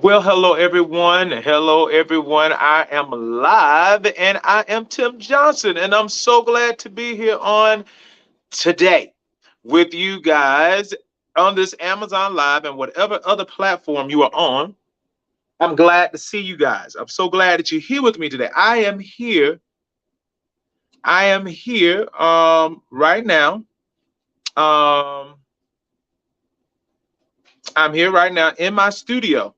Well, hello everyone. Hello everyone. I am live and I am Tim Johnson, and I'm so glad to be here on today with you guys on this Amazon Live and whatever other platform you are on. I'm glad to see you guys. I'm so glad that you're here with me today. I am here right now. Um I'm here right now in my studio.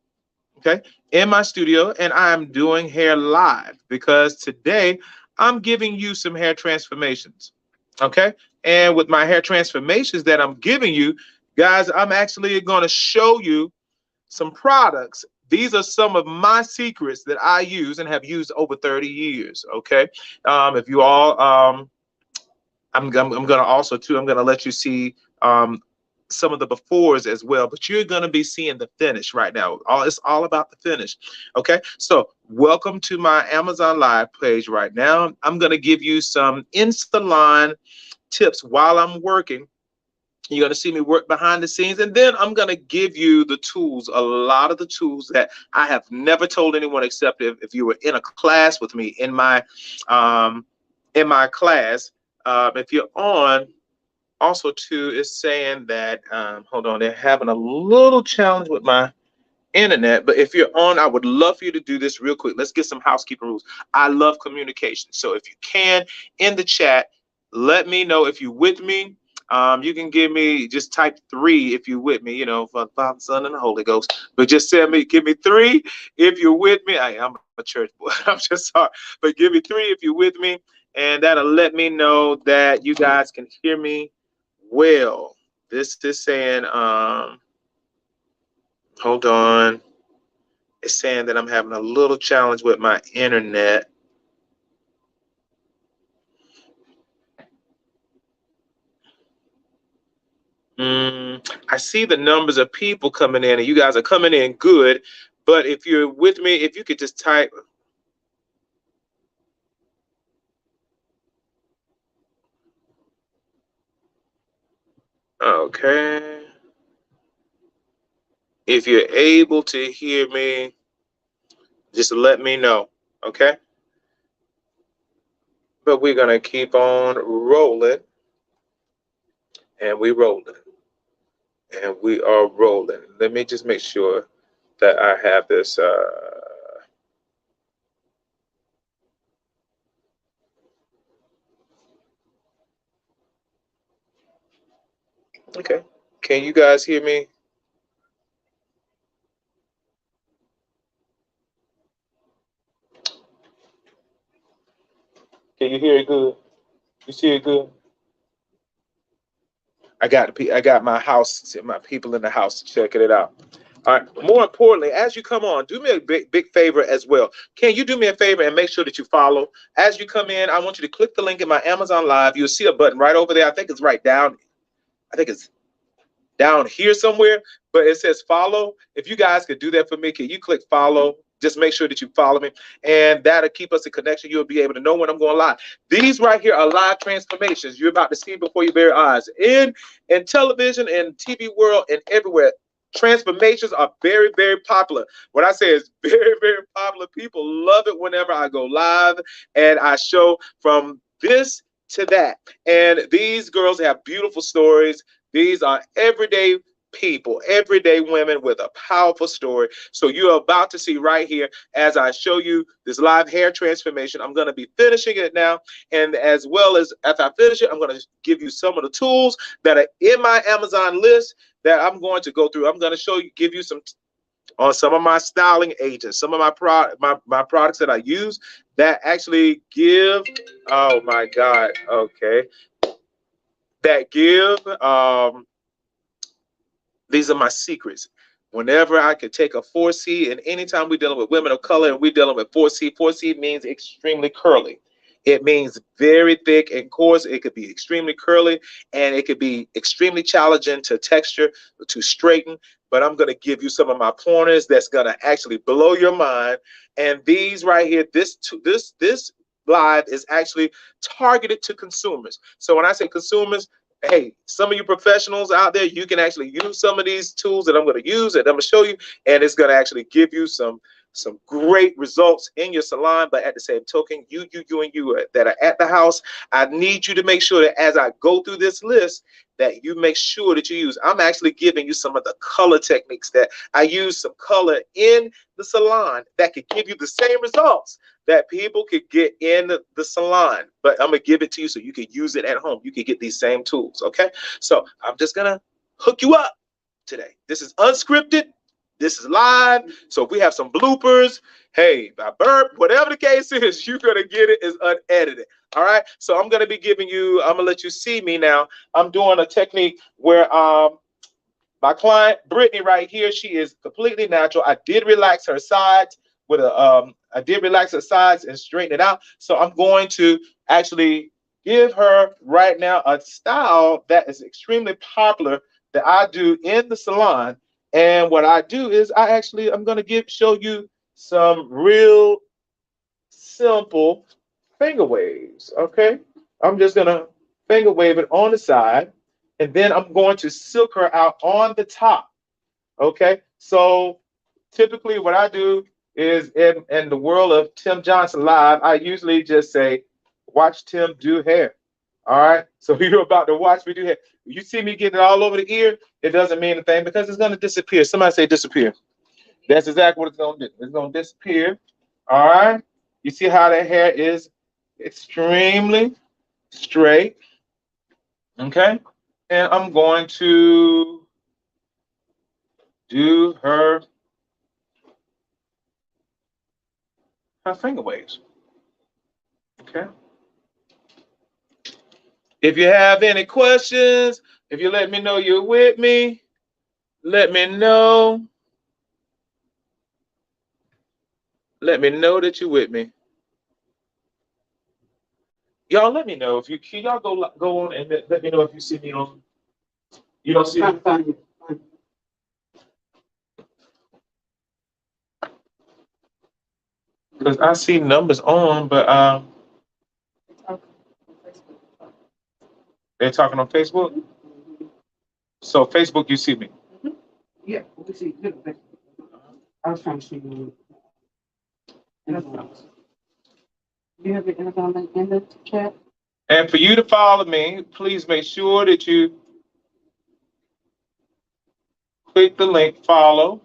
Okay, in my studio, and I'm doing hair live because today I'm giving you some hair transformations. Okay, and with my hair transformations that I'm giving you, guys, I'm actually going to show you some products. These are some of my secrets that I use and have used over 30 years. Okay, if you all, I'm going to also too. I'm going to let you see some of the befores as well, but you're going to be seeing the finish right now. It's all about the finish. Okay, so welcome to my Amazon Live page right now. I'm going to give you some in salon tips while I'm working. You're going to see me work behind the scenes, and then I'm going to give you the tools, a lot of the tools that I have never told anyone except if you were in a class with me um, in my class. If you're on, also too is saying that hold on, they're having a little challenge with my internet, but if you're on, I would love for you to do this real quick. Let's get some housekeeping rules. I love communication, so if you can, in the chat, let me know if you're with me. You can give me, just type three if you're with me, for the Father, Son, and the Holy Ghost. But just give me three if you're with me. I'm a church boy. I'm just sorry, but give me three if you're with me, and that'll let me know that you guys can hear me well. This is saying, hold on. It's saying that I'm having a little challenge with my internet. I see the numbers of people coming in, and you guys are coming in good. But if you're with me, if you could just type, okay. If you're able to hear me, just let me know, okay? But we're gonna keep on rolling, and we rolling, and we are rolling. Let me just make sure that I have this. Okay. Can you guys hear me? Can you hear it good? You see it good? I got my people in the house checking it out. All right. More importantly, as you come on, do me a big favor as well. Can you do me a favor and make sure that you follow? As you come in, I want you to click the link in my Amazon Live. You'll see a button right over there. I think it's right down. I think it's down here somewhere, but it says follow. If you guys could do that for me, can you click follow? Just make sure that you follow me, and that'll keep us in connection. You'll be able to know when I'm going live. These right here are live transformations you're about to see before your very eyes in television and TV world and everywhere. Transformations are very, very popular. What I say is very, very popular. People love it whenever I go live and I show from this to that. And these girls have beautiful stories. These are everyday people, everyday women with a powerful story. So you're about to see right here as I show you this live hair transformation. I'm going to be finishing it now. And as well as after I finish it, I'm going to give you some of the tools that are in my Amazon list that I'm going to go through. I'm going to show you, give you some on some of my styling agents, some of my products that I use that actually give, oh my God, okay, that give these are my secrets. Whenever I could take a 4C, and anytime we're dealing with women of color and we're dealing with 4C, 4C means extremely curly. It means very thick and coarse. It could be extremely curly, and it could be extremely challenging to texture, to straighten. But I'm going to give you some of my pointers that's going to actually blow your mind. And these right here, this live is actually targeted to consumers. So when I say consumers, hey, some of you professionals out there, you can actually use some of these tools that I'm going to use and I'm going to show you, and it's going to actually give you some great results in your salon. But at the same token, you that are at the house, I need you to make sure that as I go through this list, that you make sure that you use. I'm actually giving you some of the color techniques that I use, some color in the salon that could give you the same results that people could get in the salon, but I'm gonna give it to you so you can use it at home. You can get these same tools. Okay, so I'm just gonna hook you up today. This is unscripted. This is live. So if we have some bloopers, hey, I burp, whatever the case is, you're gonna get it as unedited. All right. So I'm gonna be giving you. I'm gonna let you see me now. I'm doing a technique where my client Brittany right here, she is completely natural. I did relax her sides with a I did relax her sides and straighten it out. So I'm going to actually give her right now a style that is extremely popular that I do in the salon. And what I do is I'm going to show you some real simple finger waves. Okay, I'm just gonna finger wave it on the side, and then I'm going to silk her out on the top. Okay, so typically what I do is in the world of Tim Johnson Live, I usually just say, watch Tim do hair. All right, so you're about to watch me do hair. You see me getting it all over the ear, it doesn't mean anything because it's going to disappear. Somebody say disappear. That's exactly what it's going to do. It's going to disappear. All right, you see how that hair is extremely straight. Okay, and I'm going to do her finger waves. Okay. If you have any questions, if you let me know you're with me, let me know. Let me know that you're with me. Y'all let me know if you can. Y'all go on and let me know if you see me on. You don't see me? Because I see numbers on, but they're talking on Facebook. So Facebook, you see me. Yeah, we see you. I was trying to see you. You have the Amazon link in the chat. And for you to follow me, please make sure that you click the link, follow.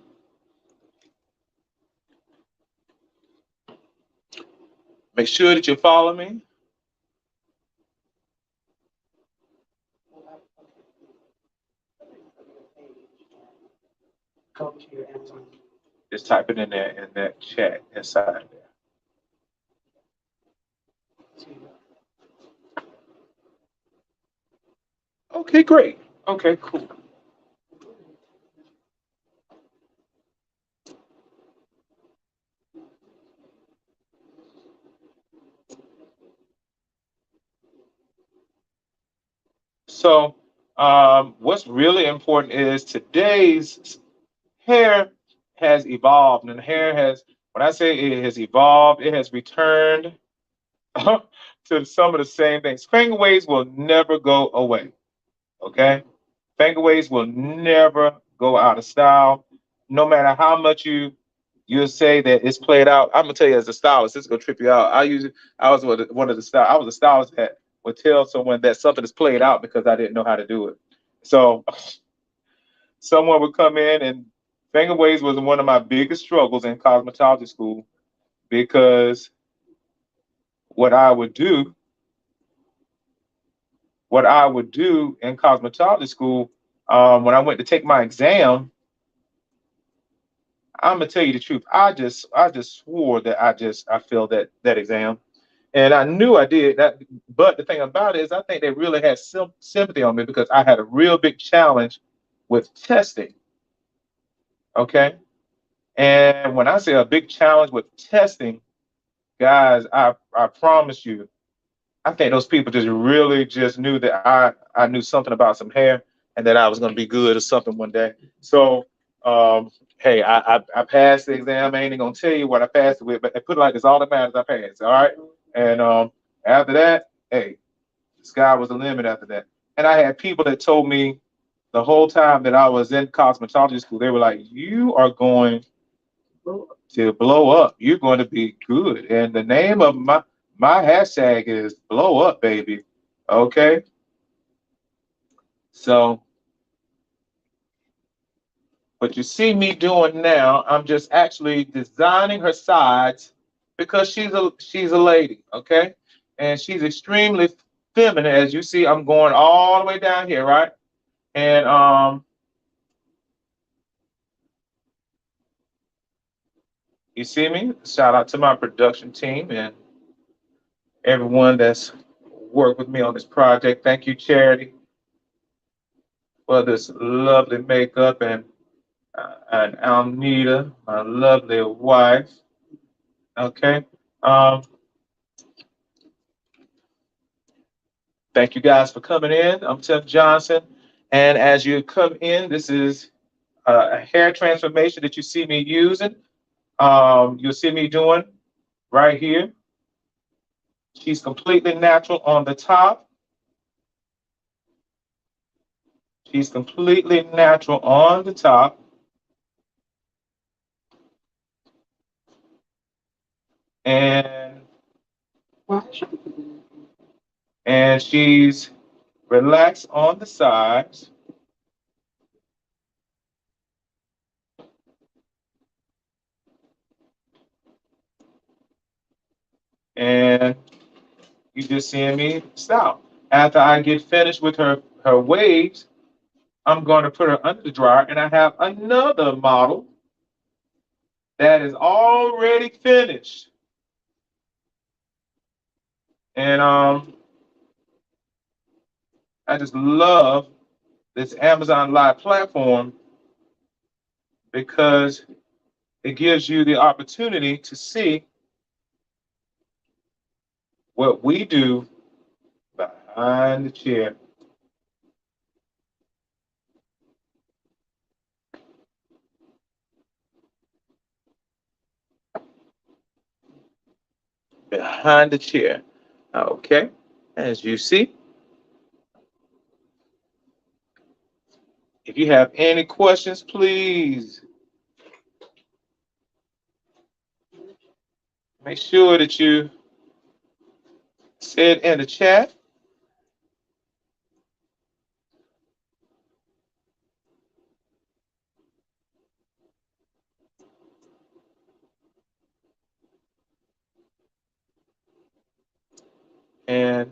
Make sure that you follow me. Just type it in there in that chat inside there. Okay, great. Okay, cool. So what's really important is today's hair has evolved, and hair has, when I say it has evolved, it has returned to some of the same things. Finger waves will never go away. Okay, finger waves will never go out of style, no matter how much you'll say that it's played out. I'm gonna tell you as a stylist, this is gonna trip you out. I was one of the style. I was a stylist that would tell someone that something is played out because I didn't know how to do it. So someone would come in, and finger waves was one of my biggest struggles in cosmetology school because what I would do in cosmetology school, when I went to take my exam, I'm gonna tell you the truth. I just swore that I failed that exam, and I knew I did that. But the thing about it is, I think they really had sympathy on me because I had a real big challenge with testing. Okay, and when I say a big challenge with testing, guys, I promise you, I think those people just really just knew that I knew something about some hair and that I was going to be good or something one day. So, hey, I passed the exam. I ain't even going to tell you what I passed it with, but I put it like this: all that matters, I passed. All right. And after that, hey, the sky was the limit after that. And I had people that told me the whole time that I was in cosmetology school, they were like, "You are going to blow up. You're going to be good." And the name of my hashtag is blow up, baby. Okay. So what you see me doing now, I'm just actually designing her sides because she's a lady, okay? And she's extremely feminine. As you see, I'm going all the way down here, right? And you see me? Shout out to my production team and everyone that's worked with me on this project. Thank you, Charity, for this lovely makeup and Alnita, my lovely wife. Okay. Um, Thank you guys for coming in. I'm Tim Johnson. And as you come in, this is a hair transformation that you see me using. You'll see me doing right here. She's completely natural on the top. She's completely natural on the top. And she's relaxed on the sides. And you just seeing me style. After I get finished with her waves, I'm going to put her under the dryer, and I have another model that is already finished. And I just love this Amazon Live platform because it gives you the opportunity to see what we do behind the chair. Behind the chair. Okay. As you see, if you have any questions, please make sure that you say it in the chat. And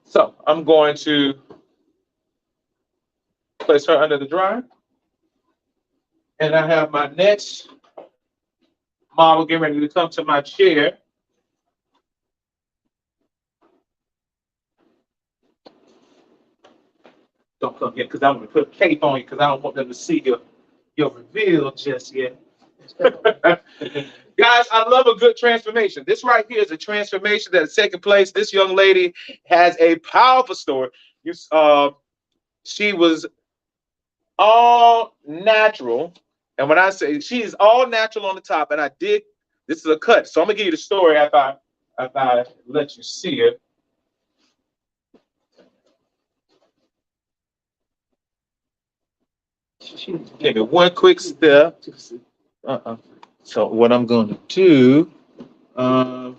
so I'm going to place her under the dryer. And I have my next model getting ready to come to my chair. Don't come yet because I'm going to put a cape on you because I don't want them to see your reveal just yet. Guys, I love a good transformation. This right here is a transformation that is taking place. This young lady has a powerful story. She was all natural. And when I say she is all natural on the top, and this is a cut. So I'm gonna give you the story after I let you see it. Give me one quick step. So what I'm going to do, let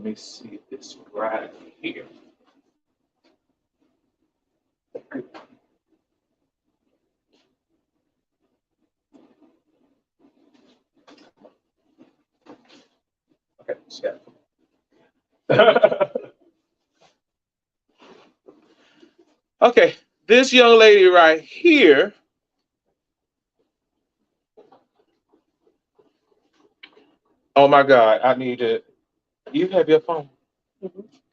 me see this right here. Okay, okay, this young lady right here. Oh my God, I need to. You have your phone?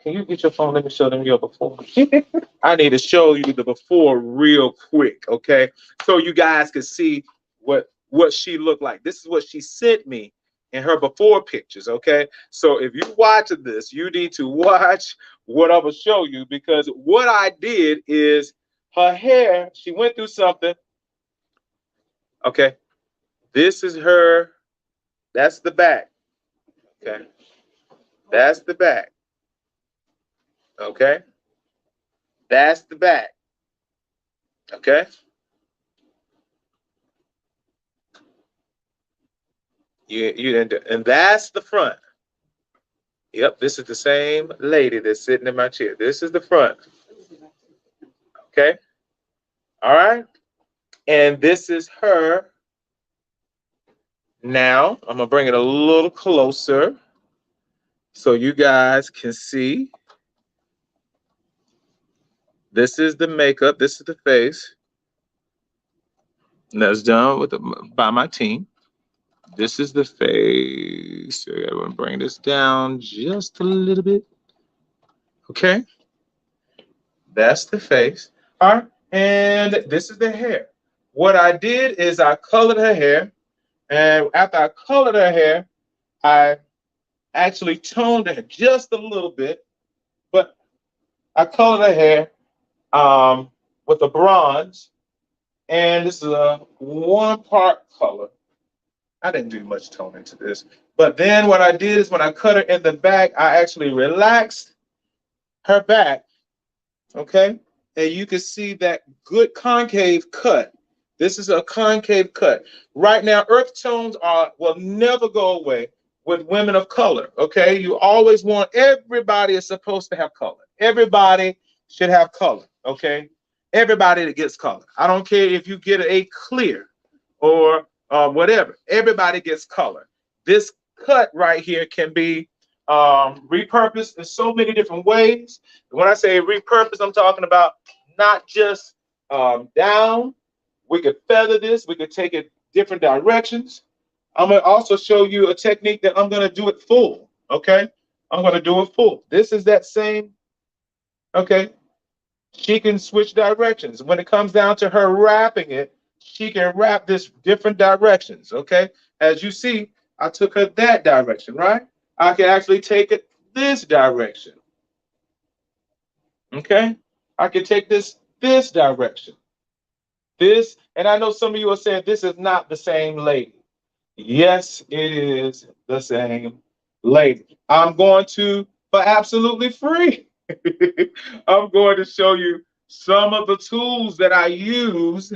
Can you get your phone? Let me show them your before. I need to show you the before real quick, okay? So you guys can see what she looked like. This is what she sent me in her before pictures, okay? So if you watching this, you need to watch what I'm gonna show you because what I did is her hair, she went through something. Okay, this is her, that's the back. Okay. That's the back. Okay. That's the back. Okay. And that's the front. Yep, this is the same lady that's sitting in my chair. This is the front. Okay. All right. And this is her. Now, I'm going to bring it a little closer so you guys can see. This is the makeup. This is the face. And that's done by my team. This is the face. I'm going to bring this down just a little bit. Okay. That's the face. All right. And this is the hair. What I did is I colored her hair. And after I colored her hair, I actually toned her just a little bit. But I colored her hair with a bronze. And this is a 1-part color. I didn't do much toning to this. But then what I did is when I cut her in the back, I actually relaxed her back. Okay. And you can see that good concave cut. This is a concave cut. Right now, earth tones will never go away with women of color. Okay. You always want, everybody is supposed to have color. Everybody should have color. Okay. Everybody that gets color. I don't care if you get a clear or whatever. Everybody gets color. This cut right here can be repurposed in so many different ways. When I say repurpose, I'm talking about not just down. We could feather this. We could take it different directions. I'm going to also show you a technique that I'm going to do it full. Okay. I'm going to do it full. This is that same. Okay. She can switch directions. When it comes down to her wrapping it, she can wrap this different directions. Okay. As you see, I took her that direction, right? I can actually take it this direction. Okay. I can take this direction. This, and I know some of you are saying this is not the same lady. Yes, it is the same lady. I'm going to, for absolutely free, I'm going to show you some of the tools that I use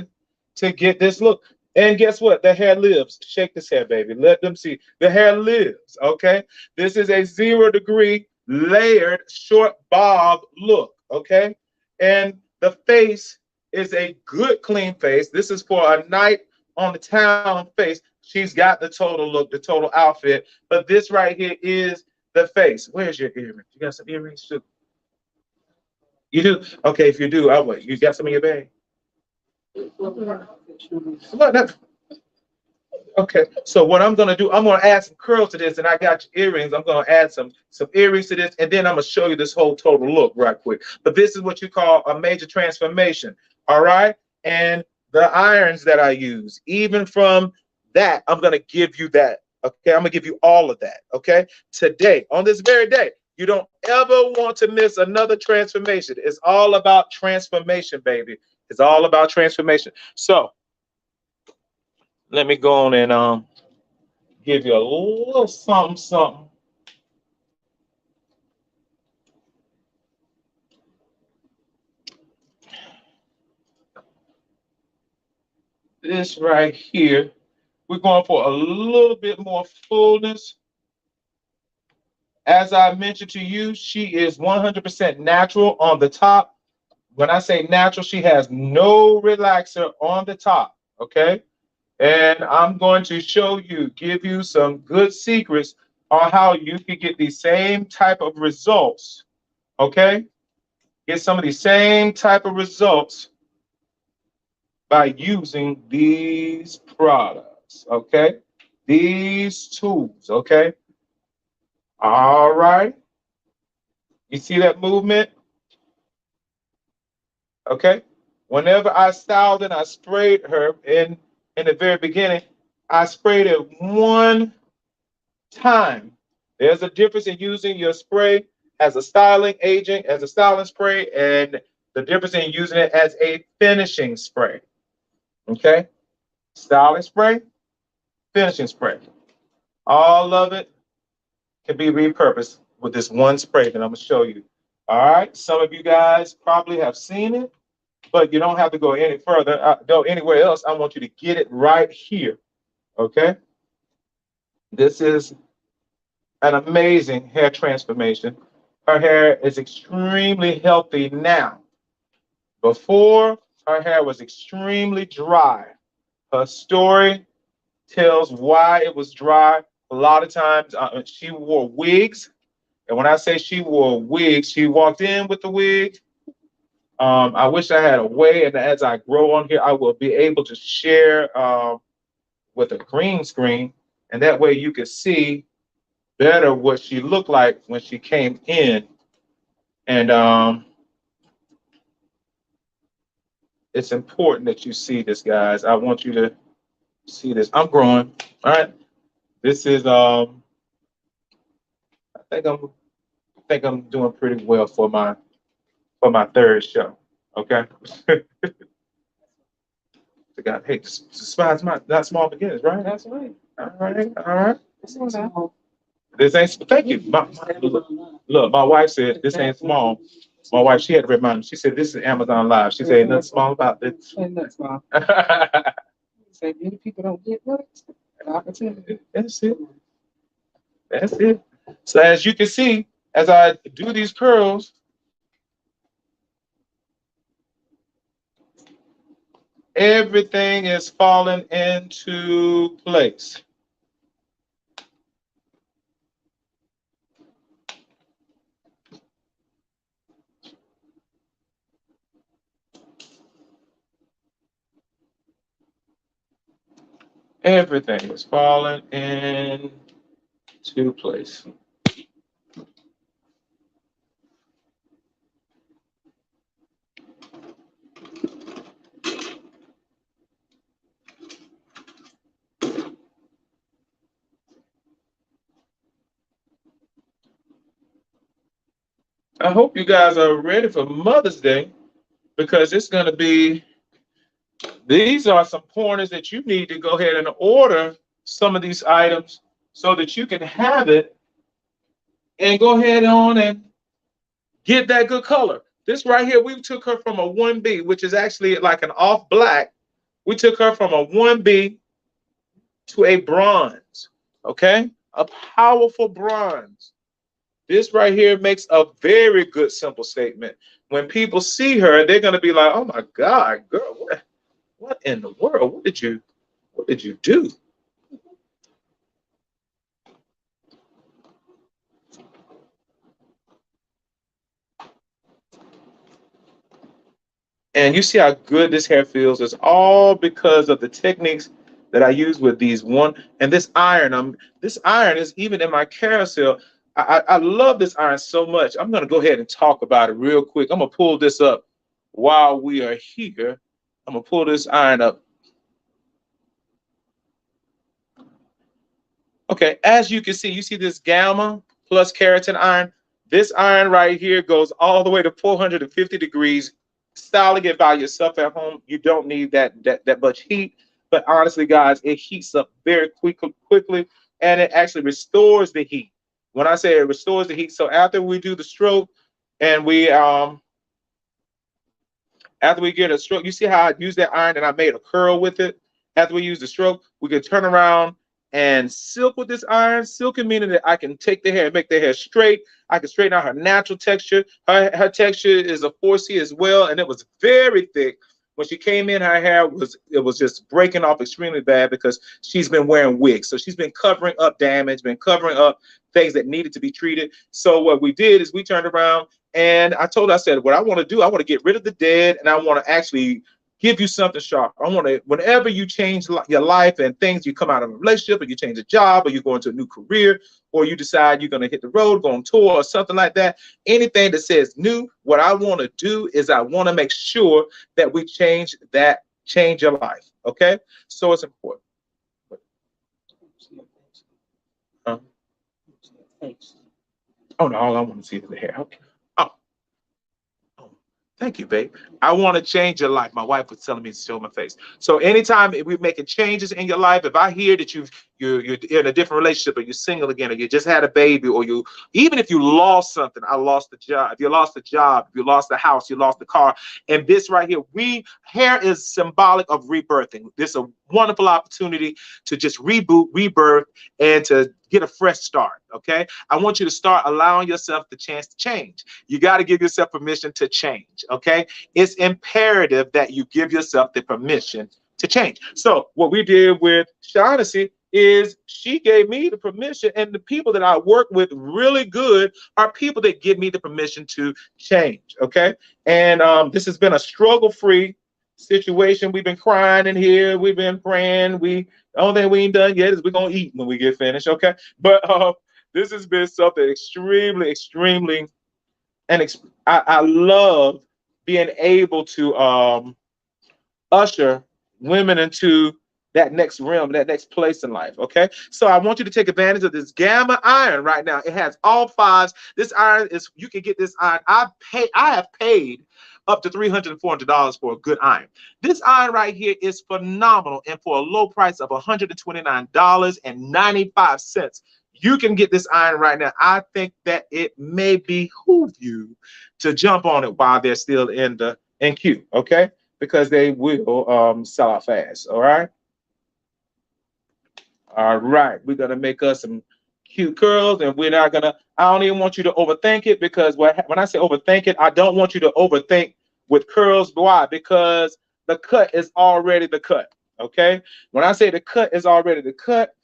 to get this look. And guess what? The hair lives. Shake this hair, baby. Let them see. The hair lives, okay? This is a 0-degree layered short bob look, okay? And the face is a good clean face. This is for a night on the town face. She's got the total look, the total outfit. But this right here is the face. Where's your earrings? You got some earrings too? You do? Okay, if you do, I'll wait. You got some in your bag? What? Okay, so what I'm gonna do, I'm gonna add some curls to this, and I got your earrings. I'm gonna add some earrings to this, and then I'm gonna show you this whole total look right quick. But this is what you call a major transformation. All right, and the irons that I use, even from that, I'm gonna give you that. Okay, I'm gonna give you all of that. Okay, today, on this very day, you don't ever want to miss another transformation. It's all about transformation, baby. It's all about transformation. So let me go on and give you a little something. This right here, we're going for a little bit more fullness. As I mentioned to you, she is 100% natural on the top. When I say natural, she has no relaxer on the top, okay? And I'm going to show you, give you some good secrets on how you can get the same type of results, okay? Get some of the same type of results by using these products, okay? These tools, okay? All right. You see that movement? Okay. Whenever I styled and I sprayed her in the very beginning, I sprayed it one time. There's a difference in using your spray as a styling agent, as a styling spray, and the difference in using it as a finishing spray. Okay. Styling spray, finishing spray. All of it can be repurposed with this one spray that I'm gonna show you. All right, some of you guys probably have seen it, but you don't have to go any further, go anywhere else. I want you to get it right here, okay? This is an amazing hair transformation. Her hair is extremely healthy now. Before, her hair was extremely dry. Her story tells why it was dry. A lot of times she wore wigs. And when I say she wore wigs, she walked in with the wig. I wish I had a way, and as I grow on here, I will be able to share with a green screen, and that way you can see better what she looked like when she came in. And it's important that you see this, guys. I want you to see this. I'm growing. All right. This is I think I'm doing pretty well for my third show. Okay. God, hey, despise not small beginners, right? That's right. All right. All right. This ain't. Thank you. Look, my wife said this ain't small. My wife, she had to remind me. She said this is Amazon Live. She said nothing small about this. Ain't nothing small. Say many people don't get what an opportunity. That's it. That's it. So as you can see, as I do these curls, everything is falling into place. Everything is falling into place. I hope you guys are ready for Mother's Day because it's going to be, these are some pointers that you need to go ahead and order some of these items so that you can have it and go ahead on and get that good color. This right here, we took her from a 1B, which is actually like an off black. We took her from a 1B to a bronze, okay? A powerful bronze. This right here makes a very good simple statement. When people see her, they're gonna be like, "Oh my God, girl, what in the world? What did you do?" And you see how good this hair feels. It's all because of the techniques that I use with these one and this iron. This iron is even in my carousel. I love this iron so much. I'm gonna go ahead and talk about it real quick. I'm gonna pull this up while we are here. I'm gonna pull this iron up. Okay, as you can see, you see this gamma plus keratin iron. This iron right here goes all the way to 450 degrees. Styling it by yourself at home, you don't need that much heat. But honestly, guys, it heats up very quickly, and it actually restores the heat. When I say it restores the heat, so after we do the stroke, and after we get a stroke, you see how I use that iron and I made a curl with it. After we use the stroke, we can turn around and silk with this iron. Silking meaning that I can take the hair and make the hair straight. I can straighten out her natural texture. Her texture is a 4C as well, and it was very thick. When she came in, her hair was just breaking off extremely bad because she's been wearing wigs. So she's been covering up damage, been covering up things that needed to be treated. So what we did is we turned around and I told her, I said, what I want to do, I want to get rid of the dead and I want to actually give you something sharp. I want to, whenever you change your life and things, you come out of a relationship or you change a job or you go into a new career or you decide you're going to hit the road, go on tour or something like that, anything that says new, what I want to do is I want to make sure that we change your life. Okay. So it's important. Huh? Oh no, all I want to see is the hair. Okay. Oh. Thank you, babe. I want to change your life. My wife was telling me to show my face. So anytime we're making changes in your life, if I hear that you're in a different relationship, or you're single again, or you just had a baby, or you even if you lost something, I lost the job. If you lost the job, if you lost the house, you lost the car, and this right here, hair is symbolic of rebirthing. This is a wonderful opportunity to just reboot, rebirth, and to get a fresh start. Okay, I want you to start allowing yourself the chance to change. You got to give yourself permission to change. Okay, it's imperative that you give yourself the permission to change. So what we did with Shaughnessy is she gave me the permission, and the people that I work with really good are people that give me the permission to change. Okay, and this has been a struggle-free situation. We've been crying in here, we've been praying. The only thing we ain't done yet is we're gonna eat when we get finished. Okay, but this has been something extremely, extremely, and I love being able to usher women into that next realm, that next place in life. Okay, so I want you to take advantage of this Gamma iron right now. It has all fives. This iron is, you can get this iron. I have paid up to $300 and $400 for a good iron. This iron right here is phenomenal, and for a low price of $129.95, you can get this iron right now. I think that it may behoove you to jump on it while they're still in queue. Okay, because they will sell out fast. All right. All right. We're gonna make us some cute curls, and we're not gonna. I don't even want you to overthink it, because when I say overthink it, I don't want you to overthink with curls. Why? Because the cut is already the cut. Okay. When I say the cut is already the cut,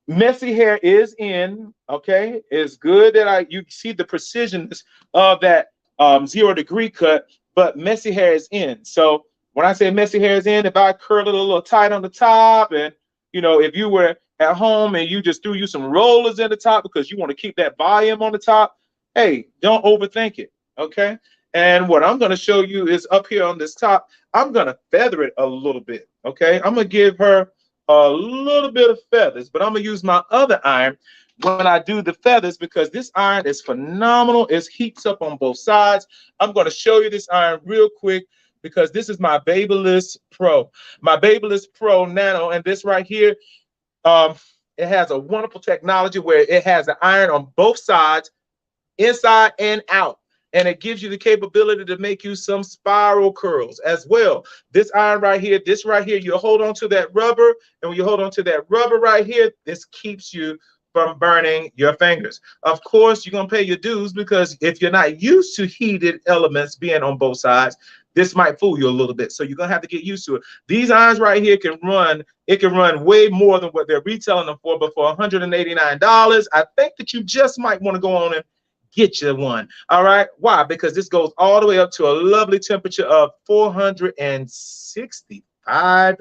messy hair is in. Okay. It's good that you see the precision of that 0-degree cut, but messy hair is in. So when I say messy hair is in, if I curl it a little tight on the top, and if you were at home and you just threw you some rollers in the top because you want to keep that volume on the top, hey, don't overthink it. Okay. And what I'm going to show you is up here on this top, I'm going to feather it a little bit. Okay. I'm going to give her a little bit of feathers, but I'm going to use my other iron when I do the feathers, because this iron is phenomenal. It heats up on both sides. I'm going to show you this iron real quick, because this is my Babyliss Pro. My Babyliss Pro Nano, and this right here, it has a wonderful technology where it has an iron on both sides, inside and out. And it gives you the capability to make you some spiral curls as well. This iron right here, you hold on to that rubber, and when you hold on to that rubber right here, this keeps you from burning your fingers. Of course, you're going to pay your dues, because if you're not used to heated elements being on both sides, this might fool you a little bit. So you're going to have to get used to it. These irons right here can run way more than what they're retailing them for, but for $189, I think that you just might want to go on and get you one. All right. Why? Because this goes all the way up to a lovely temperature of 465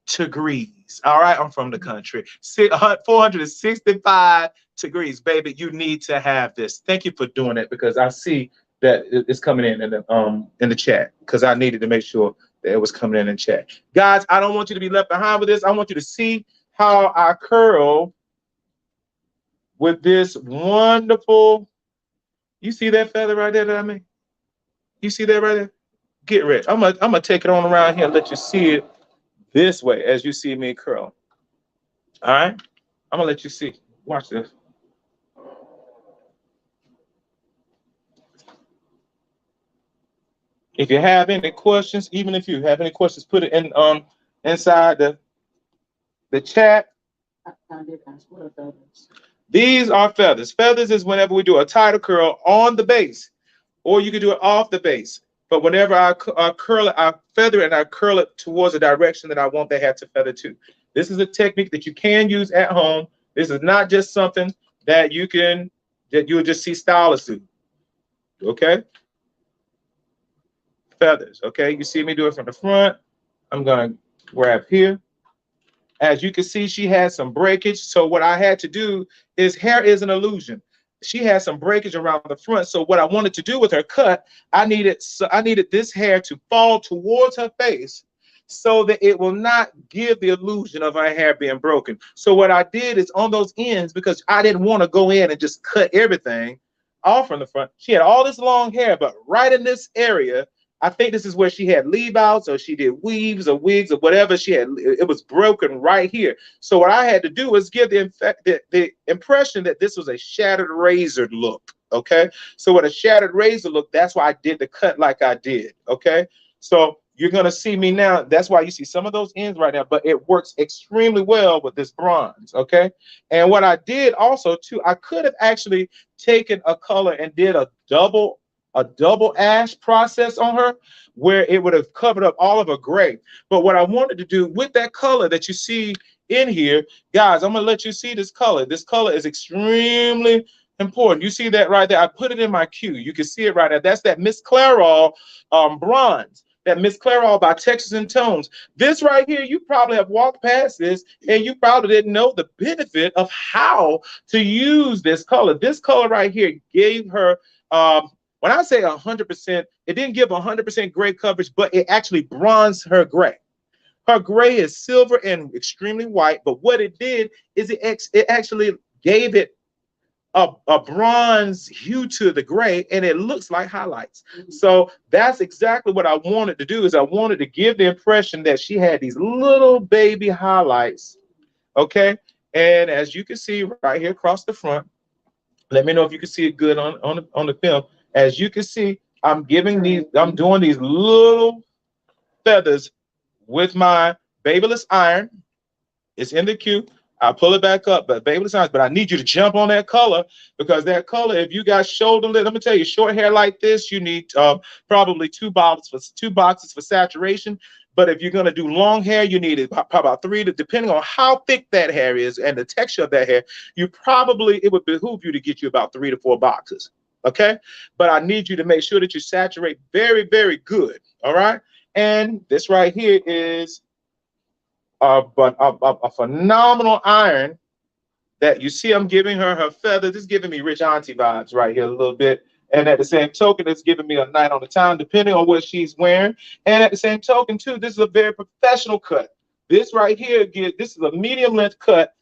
degrees. All right. I'm from the country. 465 degrees, baby. You need to have this. Thank you for doing it, because I see that it's coming in the chat, because I needed to make sure that it was coming in chat. Guys, I don't want you to be left behind with this. I want you to see how I curl with this wonderful. You see that feather right there that I made? You see that right there? Get rich. I'm gonna take it on around here and let you see it this way as you see me curl. All right? I'm gonna let you see. Watch this. If you have any questions, even if you have any questions, put it in inside the chat. These are feathers. Feathers is whenever we do a tighter curl on the base, or you can do it off the base. But whenever I curl it, I feather it and I curl it towards the direction that I want the hair to feather to. This is a technique that you can use at home. This is not just something that you'll just see stylists do. Okay? Feathers. Okay? You see me do it from the front. I'm gonna grab here. As you can see, she has some breakage. So what I had to do is, hair is an illusion. She has some breakage around the front. So what I wanted to do with her cut, I needed this hair to fall towards her face, so that it will not give the illusion of her hair being broken. So what I did is, on those ends, because I didn't want to go in and just cut everything, all from the front. She had all this long hair, but right in this area, I think this is where she had leave outs or she did weaves or wigs or whatever she had. It was broken right here. So what I had to do was give the impression that this was a shattered razor look. Okay. So with a shattered razor look, that's why I did the cut like I did. Okay. So you're going to see me now. That's why you see some of those ends right now, but it works extremely well with this bronze. Okay. And what I did also too, I could have actually taken a color and did a double ash process on her where it would have covered up all of her gray. But what I wanted to do with that color that you see in here, guys, I'm going to let you see this color. This color is extremely important. You see that right there? I put it in my queue. You can see it right there. That's that Miss Clairol bronze. That Miss Clairol by Textures and Tones. This right here, you probably have walked past this and you probably didn't know the benefit of how to use this color. This color right here gave her, when I say 100%, it didn't give 100% gray coverage, but it actually bronzed her gray. Her gray is silver and extremely white, but what it did is it actually gave it a bronze hue to the gray, and it looks like highlights. So that's exactly what I wanted to do. Is I wanted to give the impression that she had these little baby highlights. Okay, and as you can see right here across the front, let me know if you can see it good on the film. As you can see, I'm doing these little feathers with my Babyliss iron. It's in the queue. I'll pull it back up, but Babyliss irons. But I need you to jump on that color, because that color, if you got shoulder length, let me tell you, short hair like this, you need probably two boxes for saturation. But if you're going to do long hair, you need about 3 to, depending on how thick that hair is and the texture of that hair, it would behoove you to get you about 3 to 4 boxes. Okay. But I need you to make sure that you saturate very, very good. All right. And this right here is a phenomenal iron that you see. I'm giving her feather. This is giving me Rich Auntie vibes right here a little bit. And at the same token, it's giving me a night on the town, depending on what she's wearing. And at the same token, too, this is a very professional cut. This right here, this is a medium length cut.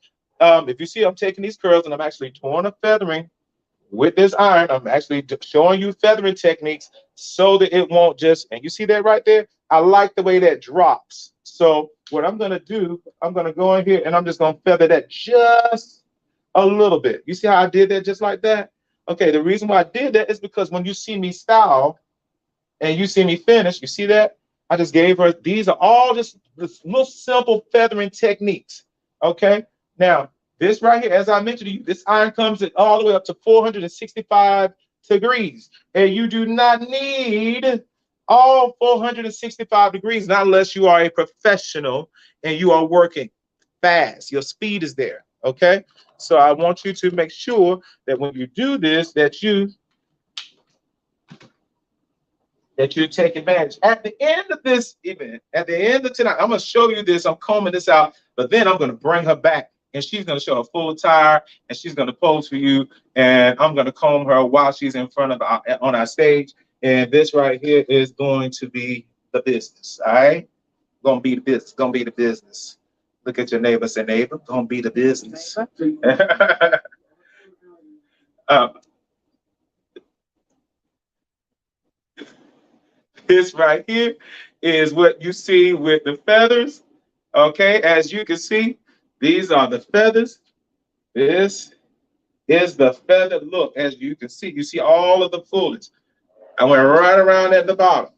If you see, I'm taking these curls and I'm actually doing a feathering with this iron. I'm actually showing you feathering techniques so that it won't just, and you see that right there? I like the way that drops. So what I'm going to do, I'm going to go in here and I'm just going to feather that just a little bit. You see how I did that just like that? Okay, the reason why I did that is because when you see me style and you see me finish, you see that? I just gave her, these are all just little simple feathering techniques. Okay, now this right here, as I mentioned to you, this iron comes at all the way up to 465 degrees. And you do not need all 465 degrees, not unless you are a professional and you are working fast. Your speed is there. Okay, so I want you to make sure that when you do this, that you take advantage. At the end of this event, at the end of tonight, I'm going to show you this. I'm combing this out, but then I'm going to bring her back and she's going to show a full attire and she's going to pose for you. And I'm going to comb her while she's in front of on our stage. And this right here is going to be the business. All right, going to be the business. Going to be the business. Look at your neighbor. Say, neighbor, going to be the business. This right here is what you see with the feathers. Okay, as you can see, these are the feathers. This is the feather look. As you can see, you see all of the fullness. I went right around at the bottom.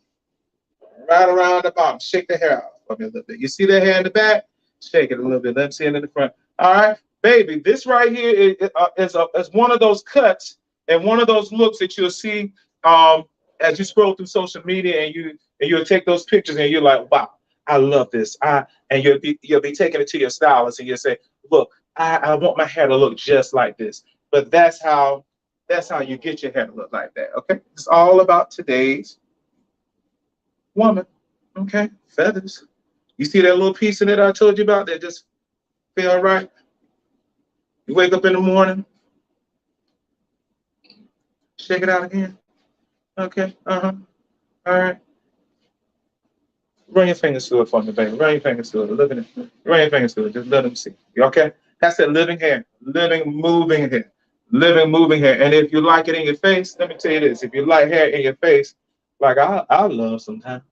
Right around the bottom. Shake the hair out for me a little bit. You see the hair in the back? Shake it a little bit. Let me see it in the front. All right, baby. This right here is one of those cuts and one of those looks that you'll see as you scroll through social media and you'll take those pictures and you're like, wow, I love this. And you'll be taking it to your stylist and you'll say, look, I want my hair to look just like this. But that's how you get your hair to look like that. Okay, it's all about today's woman. Okay, feathers. You see that little piece in it I told you about that just feel right? You wake up in the morning, shake it out again. Okay, all right. Run your fingers through it for me, baby. Run your fingers through it. Look at it. Run your fingers through it. Just let them see. You okay? That's that living hair, living, moving hair. living, moving hair. And if you like it in your face, let me tell you this: if you like hair in your face, like I love sometimes,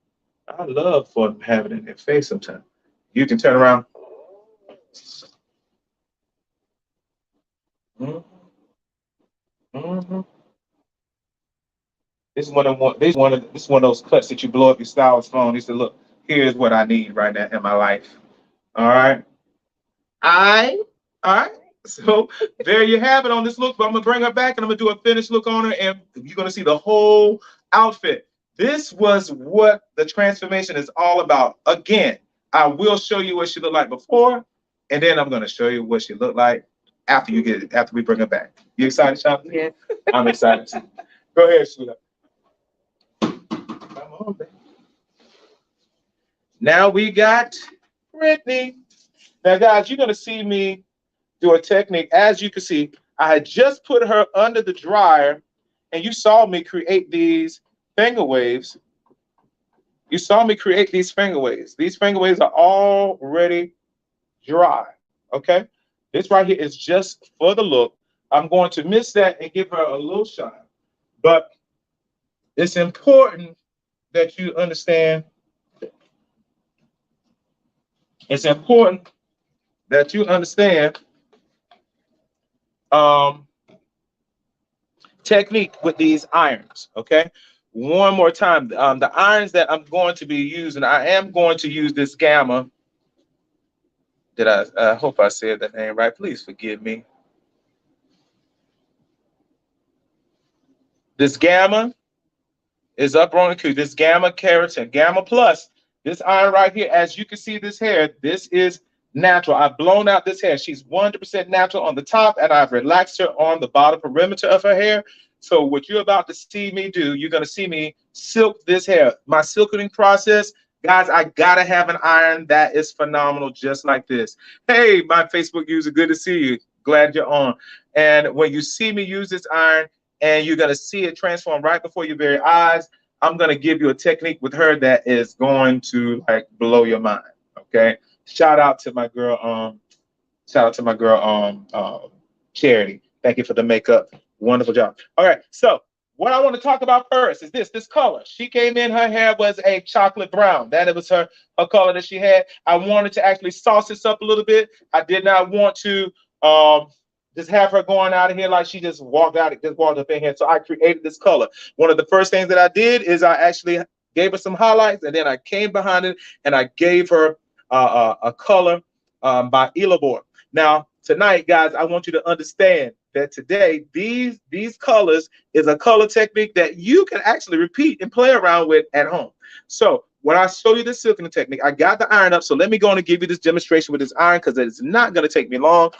I love for them having it in their face sometimes. You can turn around. Mhm, mhm. This is one of those cuts that you blow up your stylist phone. He said, "Look, here's what I need right now in my life." All right, all right. So there you have it on this look. But I'm gonna bring her back and I'm gonna do a finished look on her, and you're gonna see the whole outfit. This was what the transformation is all about. Again, I will show you what she looked like before, and then I'm gonna show you what she looked like after we bring her back. You excited, Shanta? Yeah. I'm excited too. Go ahead, sweetheart. Come on, baby. Now we got Brittany. Now, guys, you're gonna see me do a technique. As you can see, I had just put her under the dryer, and you saw me create these finger waves. You saw me create these finger waves. These finger waves are already dry. Okay, this right here is just for the look. I'm going to mix that and give her a little shine, but it's important that you understand. It's important that you understand um, technique with these irons. Okay, one more time. The irons that I'm going to be using, I am going to use this Gamma. I hope I said that name right? Please forgive me. This Gamma is up on the queue. This Gamma Keratin, Gamma Plus. This iron right here, as you can see, this hair, this is natural. I've blown out this hair. She's 100% natural on the top, and I've relaxed her on the bottom perimeter of her hair. So what you're about to see me do, you're going to see me silk this hair. My silkening process, guys, I got to have an iron that is phenomenal, just like this. Hey, my Facebook user, good to see you. Glad you're on. And when you see me use this iron, and you're going to see it transform right before your very eyes, I'm going to give you a technique with her that is going to like blow your mind. Okay. Shout out to my girl, Charity. Thank you for the makeup. Wonderful job. All right. So what I want to talk about first is this color. She came in, her hair was a chocolate brown. That it was her color that she had. I wanted to actually sauce this up a little bit. I did not want to just have her going out of here like she just walked up in here. So I created this color. One of the first things that I did is I actually gave her some highlights, and then I came behind it and I gave her a color by Elabor. Now, tonight, guys, I want you to understand that today, these colors is a color technique that you can actually repeat and play around with at home. So when I show you this silkening technique, I got the iron up. So let me go on and give you this demonstration with this iron because it's not going to take me long.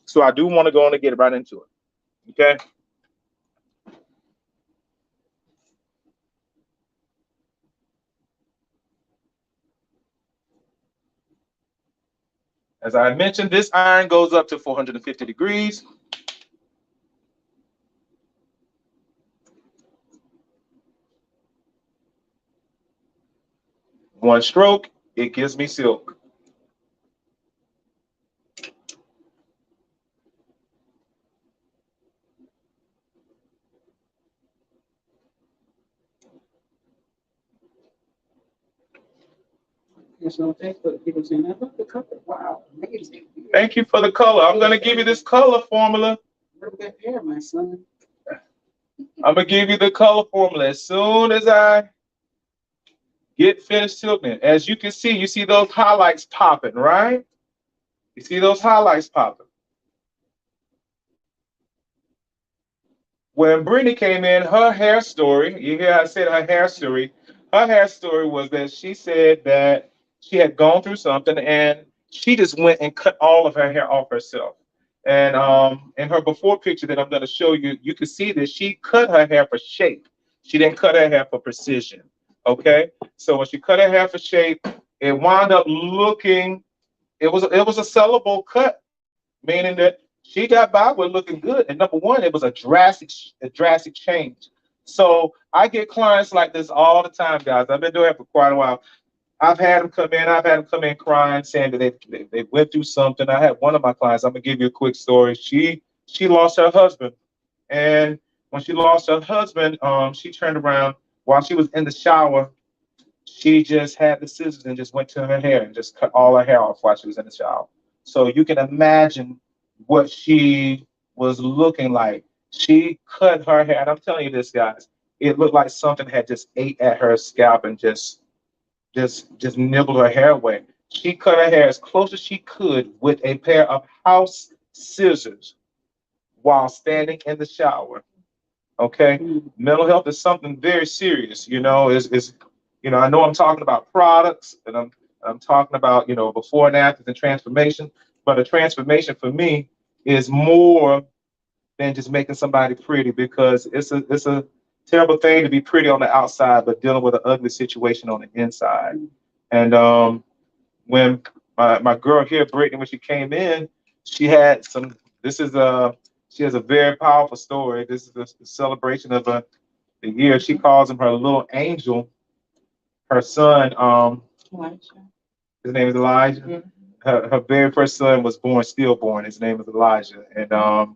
So I do want to go on and get right into it. Okay. As I mentioned, this iron goes up to 450 degrees. One stroke, it gives me silk. So thanks for the people saying, I love the color. Wow, amazing. Thank you for the color. I'm going to give you this color formula. Look at hair, my son. I'm going to give you the color formula as soon as I get finished silking. As you can see, you see those highlights popping, right? You see those highlights popping. When Brittany came in, her hair story, you hear I said her hair story. Her hair story was that she said that she had gone through something and she just went and cut all of her hair off herself. And in her before picture that I'm going to show you, you can see that she cut her hair for shape. She didn't cut her hair for precision. Okay, so when she cut her hair for shape, it wound up looking. It was a sellable cut, meaning that she got by with looking good. And number one, it was a drastic change. So I get clients like this all the time, guys. I've been doing it for quite a while. I've had them come in. I've had them come in crying, saying that they went through something. I had one of my clients. I'm gonna give you a quick story. She lost her husband And when she lost her husband, she turned around while she was in the shower. She just had the scissors and just went to her hair and just cut all her hair off while she was in the shower. So you can imagine what she was looking like. She cut her hair, and I'm telling you this, guys, it looked like something had just ate at her scalp and just nibbled her hair away. She cut her hair as close as she could with a pair of house scissors while standing in the shower. Okay, mental health is something very serious. Is I know I'm talking about products, and I'm talking about before and after and transformation, but a transformation for me is more than just making somebody pretty, because it's a terrible thing to be pretty on the outside but dealing with an ugly situation on the inside. And when my girl here, Brittany, when she came in, she had some. This is a she has a very powerful story. This is a celebration of the year. She calls him her little angel. Her son, his name is Elijah. Her very first son was born stillborn. His name is Elijah, and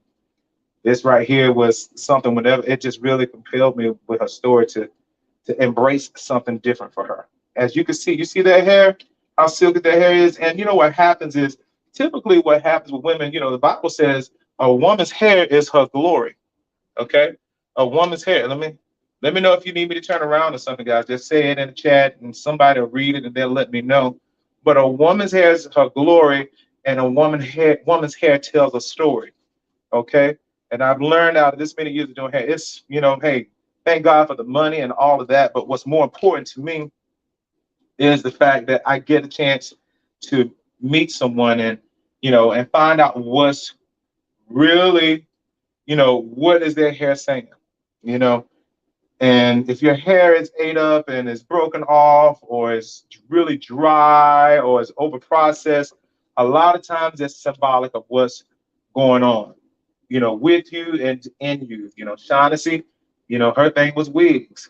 this right here was something. Whenever it just really compelled me with her story to embrace something different for her. As you can see, you see that hair, how silky that hair is. And you know what happens is, typically what happens with women, the Bible says a woman's hair is her glory. Okay? A woman's hair. Let me know if you need me to turn around or something, guys. Just say it in the chat and somebody will read it and they'll let me know. But a woman's hair is her glory, and a woman's hair tells a story. Okay? And I've learned out of this many years of doing hair, it's, hey, thank God for the money and all of that. But what's more important to me is the fact that I get a chance to meet someone and find out what's really, what is their hair saying, you know. And if your hair is ate up and is broken off, or is really dry, or is over processed, a lot of times it's symbolic of what's going on, with you and in you. Shaughnessy, her thing was wigs,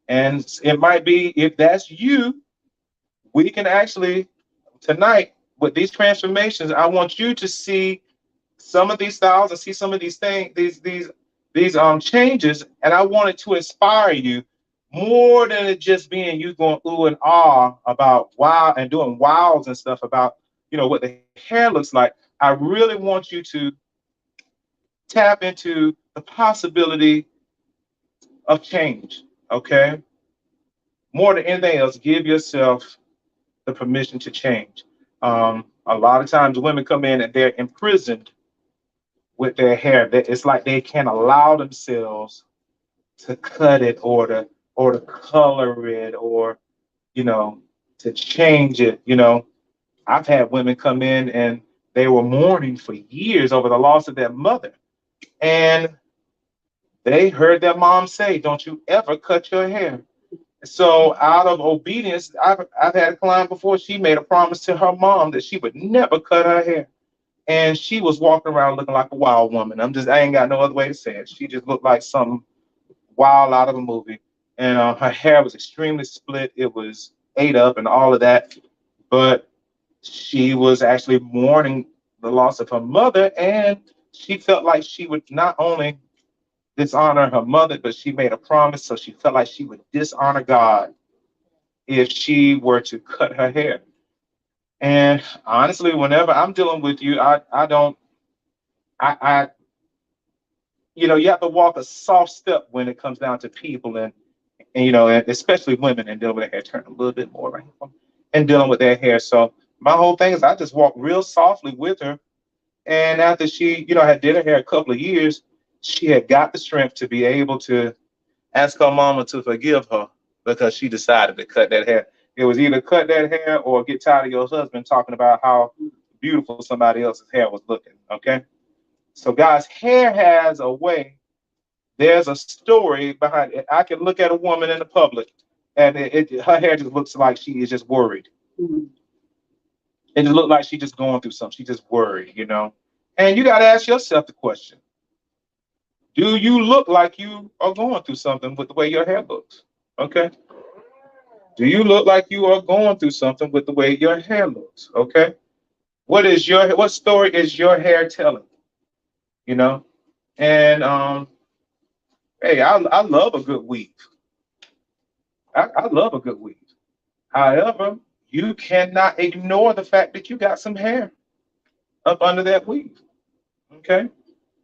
and it might be, if that's you, we can actually tonight with these transformations, I want you to see some of these styles and see some of these things, these changes, and I wanted to inspire you more than it just being you going ooh and ah about wow and doing wows and stuff about what the hair looks like. I really want you to tap into the possibility of change. Okay, more than anything else, give yourself the permission to change. A lot of times women come in and they're imprisoned with their hair. It's like they can't allow themselves to cut it, or to color it, or to change it. I've had women come in and they were mourning for years over the loss of their mother, and they heard their mom say, "Don't you ever cut your hair." So out of obedience, I've had a client before. She made a promise to her mom that she would never cut her hair, and she was walking around looking like a wild woman. I ain't got no other way to say it. She just looked like something wild out of a movie, and her hair was extremely split. It was ate up and all of that, but she was actually mourning the loss of her mother, and she felt like she would not only dishonor her mother, but she made a promise, so she felt like she would dishonor God if she were to cut her hair. And honestly, whenever I'm dealing with you, I don't I you have to walk a soft step when it comes down to people, and especially women, and dealing with their hair. Turn a little bit more right here, and dealing with their hair. So my whole thing is I just walk real softly with her. And after she, had did her hair a couple of years, she had got the strength to be able to ask her mama to forgive her because she decided to cut that hair. It was either cut that hair or get tired of your husband talking about how beautiful somebody else's hair was looking. Okay. So, guys, hair has a way. There's a story behind it. I can look at a woman in the public, and her hair just looks like she is just worried. Mm-hmm. It just looks like she's just going through something. She's just worried. And you got to ask yourself the question: do you look like you are going through something with the way your hair looks? Okay. Do you look like you are going through something with the way your hair looks? Okay. What story is your hair telling? You know, And hey, I love a good weave. I love a good weave. However, you cannot ignore the fact that you got some hair up under that weave. Okay,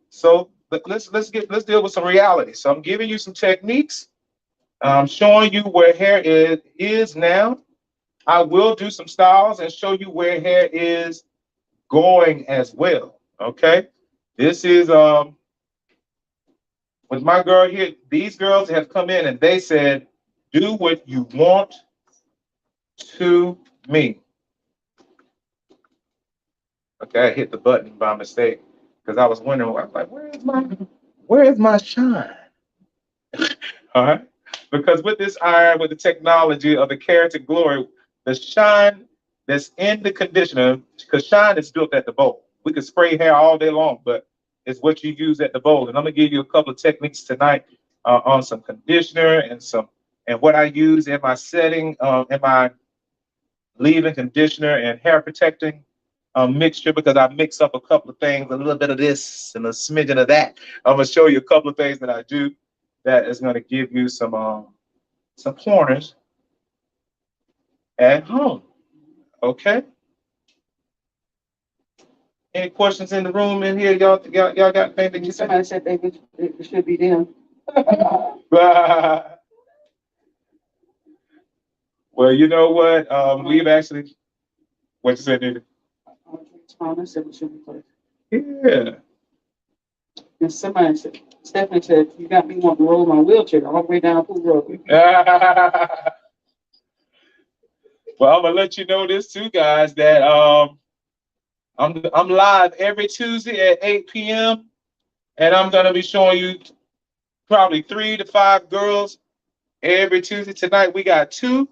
so let's deal with some reality. So I'm giving you some techniques. I'm showing you where hair is now. I will do some styles and show you where hair is going as well. Okay, this is with my girl here. These girls have come in and they said, "Do what you want to me." Okay, I hit the button by mistake because I was wondering. I was like, where is my shine?" All right, because with this iron, with the technology of the Keratin Glory, the shine that's in the conditioner, because shine is built at the bowl. We could spray hair all day long, but it's what you use at the bowl. And I'm gonna give you a couple of techniques tonight on some conditioner and what I use in my setting, in my leave-in conditioner and hair protecting mixture, because I mix up a couple of things, a little bit of this and a smidgen of that. I'm gonna show you a couple of things that I do that is gonna give you some pointers at home. Okay. Any questions in the room in here? Y'all got anything you Somebody say? said it should be them. Well, you know what? We've actually, what you said, dude? Thomas said it should be placed. Yeah. And somebody said, Stephanie said, you got me wanting to roll my wheelchair all the way down Pool Road. Well, I'm gonna let you know this too, guys, that I'm live every Tuesday at 8 p.m. and I'm gonna be showing you probably 3 to 5 girls every Tuesday. Tonight we got 2,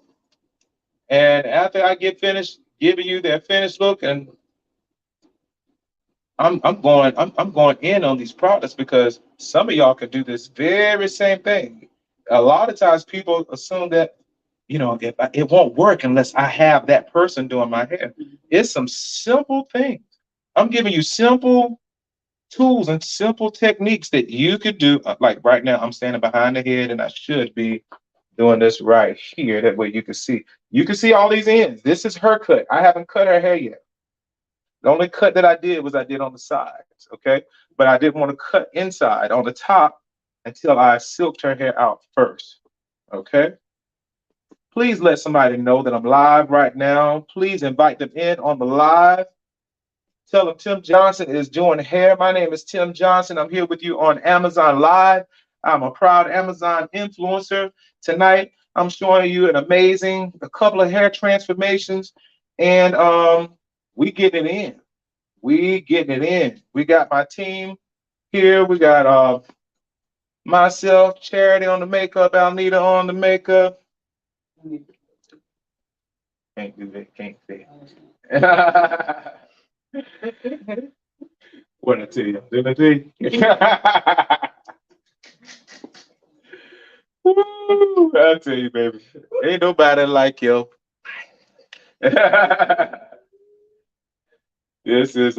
and after I get finished giving you their finished look, and I'm going in on these products because some of y'all can do this very same thing. A lot of times people assume that, it won't work unless I have that person doing my hair. It's some simple things. I'm giving you simple tools and simple techniques that you could do. Like right now, I'm standing behind the head and I should be doing this right here. That way you can see. You can see all these ends. This is her cut. I haven't cut her hair yet. The only cut that I did was I did on the sides, okay? But I didn't want to cut inside on the top until I silked her hair out first, okay? Please let somebody know that I'm live right now. Please invite them in on the live. Tell them Tim Johnson is doing hair. My name is Tim Johnson. I'm here with you on Amazon Live. I'm a proud Amazon influencer. Tonight, I'm showing you a couple of hair transformations, and we getting it in. We getting it in. We got my team here. We got myself, Charity on the makeup, Alnita on the makeup. Can't do that. Can't say it. What I tell you? Did I tell you? Woo, I tell you, baby, ain't nobody like you. This is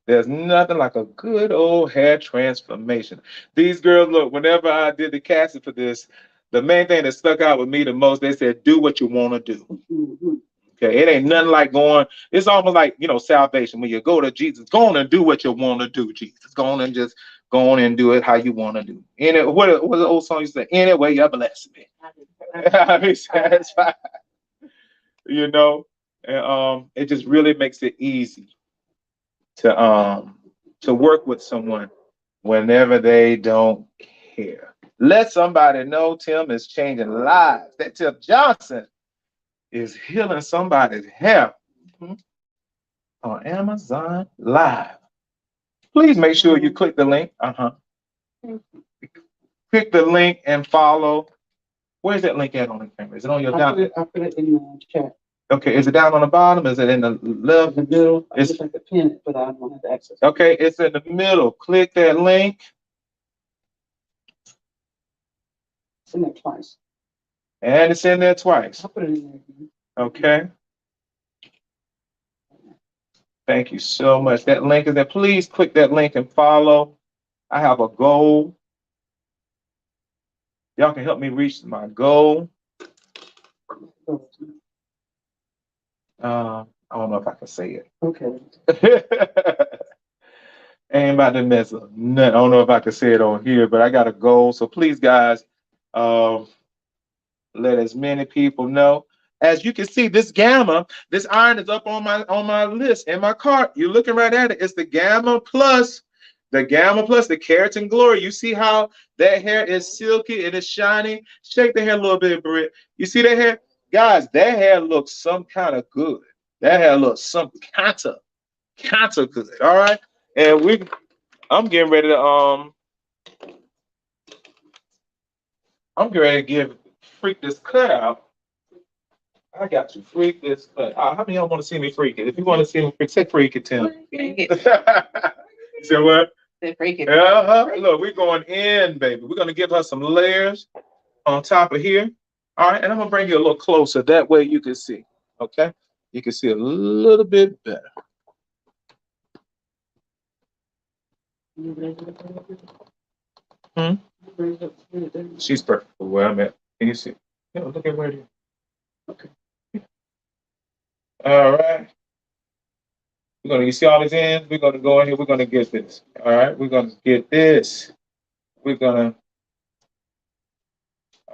there's nothing like a good old hair transformation. These girls, look, whenever I did the casting for this, the main thing that stuck out with me the most, they said, do what you want to do. Mm-hmm. Okay, it ain't nothing like it's almost like, salvation. When you go to Jesus, go on and do what you want to do, Jesus. Go on and just go on and do it how you want to do. What the old song you say? Anyway, you bless me. I be satisfied. And it just really makes it easy to work with someone whenever they don't care. Let somebody know Tim is changing lives. That Tim Johnson is healing somebody's hair on Amazon Live. Please make sure you click the link. Click the link and follow. Where's that link at on the camera? Is it on your down? I put it in the chat. Okay, is it down on the bottom? Is it in the left? In the middle. I just like to pin it, but I don't have access. Okay, it's in the middle. Click that link. It's in there twice. And it's in there twice. I'll put it in there again. Okay. Thank you so much. That link is there. Please click that link and follow. I have a goal. Y'all can help me reach my goal. I don't know if I can say it. Okay. Ain't about to mess up. No, I don't know if I can say it on here, but I got a goal. So please, guys, let as many people know. As you can see, this Gamma, this iron is up on my list in my cart. You're looking right at it. It's the Gamma Plus, the Keratin Glory. You see how that hair is silky and it's shiny? Shake the hair a little bit, Britt. You see that hair? Guys, that hair looks some kind of good. That hair looks some kind of good. All right. And I'm getting ready to give freak this cut out. I got you. Freak this cut. How many of y'all want to see me freak it? If you want to see me freak, say freak it, Tim. You said what? Freak it. Look, we're going in, baby. We're gonna give her some layers on top of here. All right, and I'm gonna bring you a little closer. That way you can see. Okay, you can see a little bit better. She's perfect for where I'm at. Can you see? Yeah, look at where it is. Okay. All right. You see all these ends? We're gonna go in here. We're gonna get this. All right. We're gonna get this. We're gonna.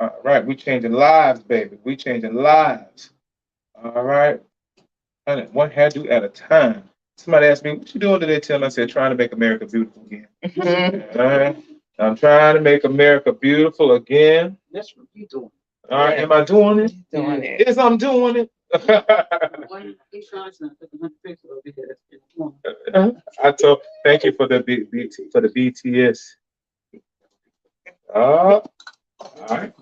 All right. We're changing lives, baby. We're changing lives. All right. One hairdo at a time. Somebody asked me, "What you doing today, Tim?" I said, "Trying to make America beautiful again." All right. I'm trying to make America beautiful again. That's what you're doing. All right. Am I doing it? Doing it. Yes, I'm doing it. Thank you for the BTS. All right. All right.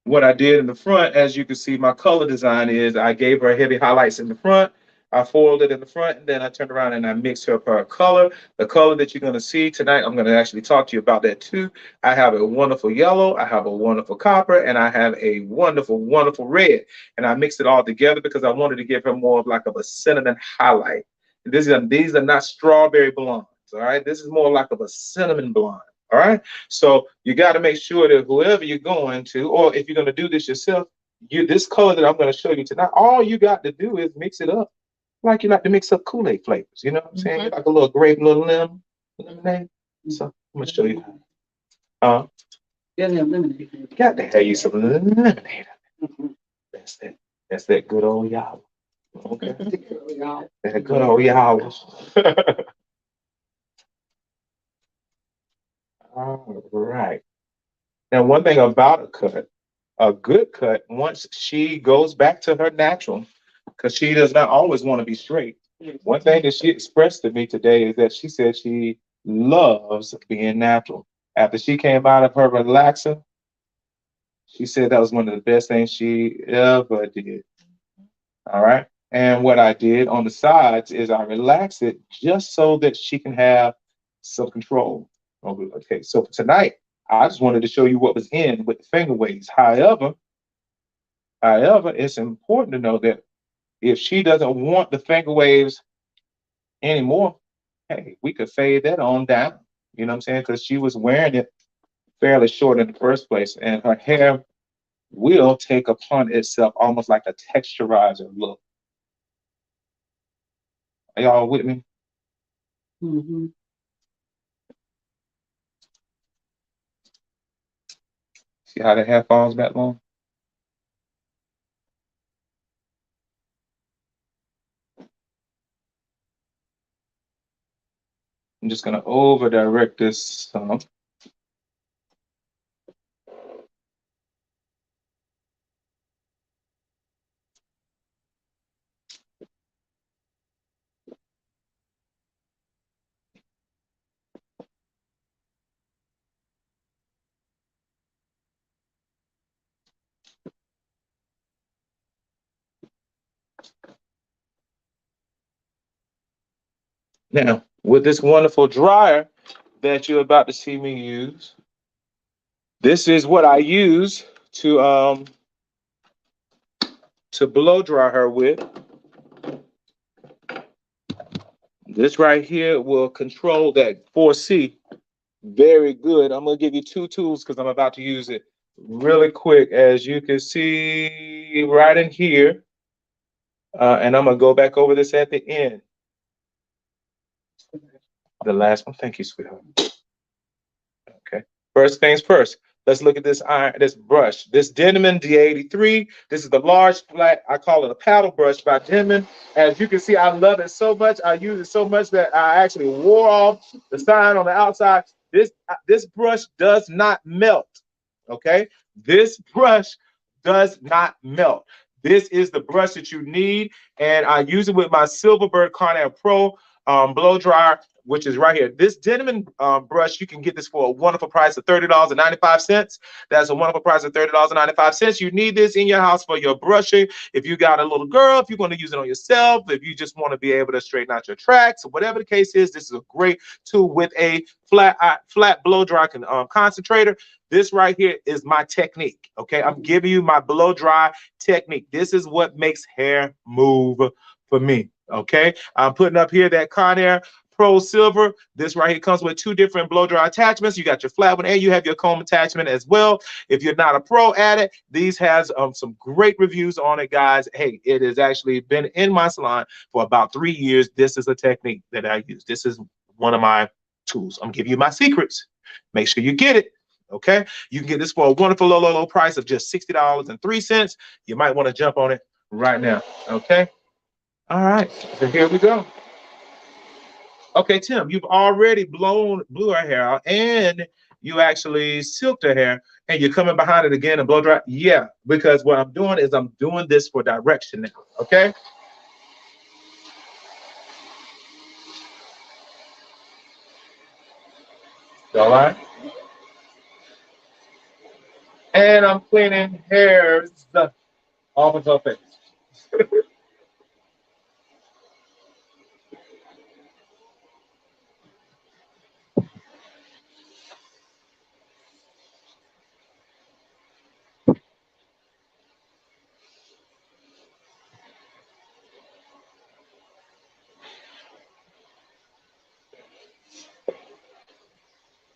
What I did in the front, as you can see, my color design is I gave her heavy highlights in the front. I foiled it in the front, and then I turned around and I mixed up her color. The color that you're going to see tonight, I'm going to actually talk to you about that too. I have a wonderful yellow, I have a wonderful copper, and I have a wonderful, wonderful red. And I mixed it all together because I wanted to give her more of like of a cinnamon highlight. These are not strawberry blondes, all right? This is more like of a cinnamon blonde. All right. So you got to make sure that whoever you're going to, or if you're going to do this yourself, this color that I'm going to show you tonight, all you got to do is mix it up like you like to mix up Kool-Aid flavors. You know what I'm saying? Like a little grape, little lemonade. So I'm going to show you. Got to have you some lemonade. That's that good old y'all. Okay. That good old y'all. All right. Now, one thing about a good cut, once she goes back to her natural, because she does not always want to be straight. One thing that she expressed to me today is that she said she loves being natural. After she came out of her relaxer, she said that was one of the best things she ever did. All right. And what I did on the sides is I relaxed it just so that she can have some control. Okay. So for tonight, I just wanted to show you what was in with the finger waves. However, it's important to know that if she doesn't want the finger waves anymore, hey, we could fade that on down. You know what I'm saying? Because she was wearing it fairly short in the first place, and her hair will take upon itself almost like a texturizer look. Are y'all with me? Mm-hmm. See how the hair falls back long? I'm just going to over direct this some. Now, with this wonderful dryer that you're about to see me use, this is what I use to blow dry her with. This right here will control that 4C very good. I'm gonna give you two tools because I'm about to use it really quick. As you can see right in here, and I'm gonna go back over this at the end. The last one. Thank you, sweetheart. Okay. First things first. Let's look at this iron, this brush, this Denman D83. This is the large flat. I call it a paddle brush by Denman. As you can see, I love it so much. I use it so much that I actually wore off the sign on the outside. This brush does not melt. Okay, this brush does not melt. This is the brush that you need, and I use it with my Silverbird Conair Pro blow dryer, which is right here. This Denman brush, you can get this for a wonderful price of $30.95. That's a wonderful price of $30.95. You need this in your house for your brushing. If you got a little girl, if you're going to use it on yourself, if you just want to be able to straighten out your tracks, or whatever the case is, this is a great tool with a flat blow dry concentrator. This right here is my technique. Okay, I'm giving you my blow dry technique. This is what makes hair move for me. Okay, I'm putting up here that Conair Pro Silver. This right here comes with two different blow dry attachments. You got your flat one and you have your comb attachment as well. If you're not a pro at it, these has some great reviews on it, guys. Hey, it has actually been in my salon for about 3 years. This is a technique that I use. This is one of my tools. I'm giving you my secrets. Make sure you get it. Okay, you can get this for a wonderful low price of just $60.03. You might want to jump on it right now. Okay. All right, so here we go. Okay, Tim, you've already blew her hair out and you actually silked her hair and you're coming behind it again and blow dry. Yeah, because what I'm doing is I'm doing this for direction now. Okay. All right. And I'm cleaning hairs off of her face.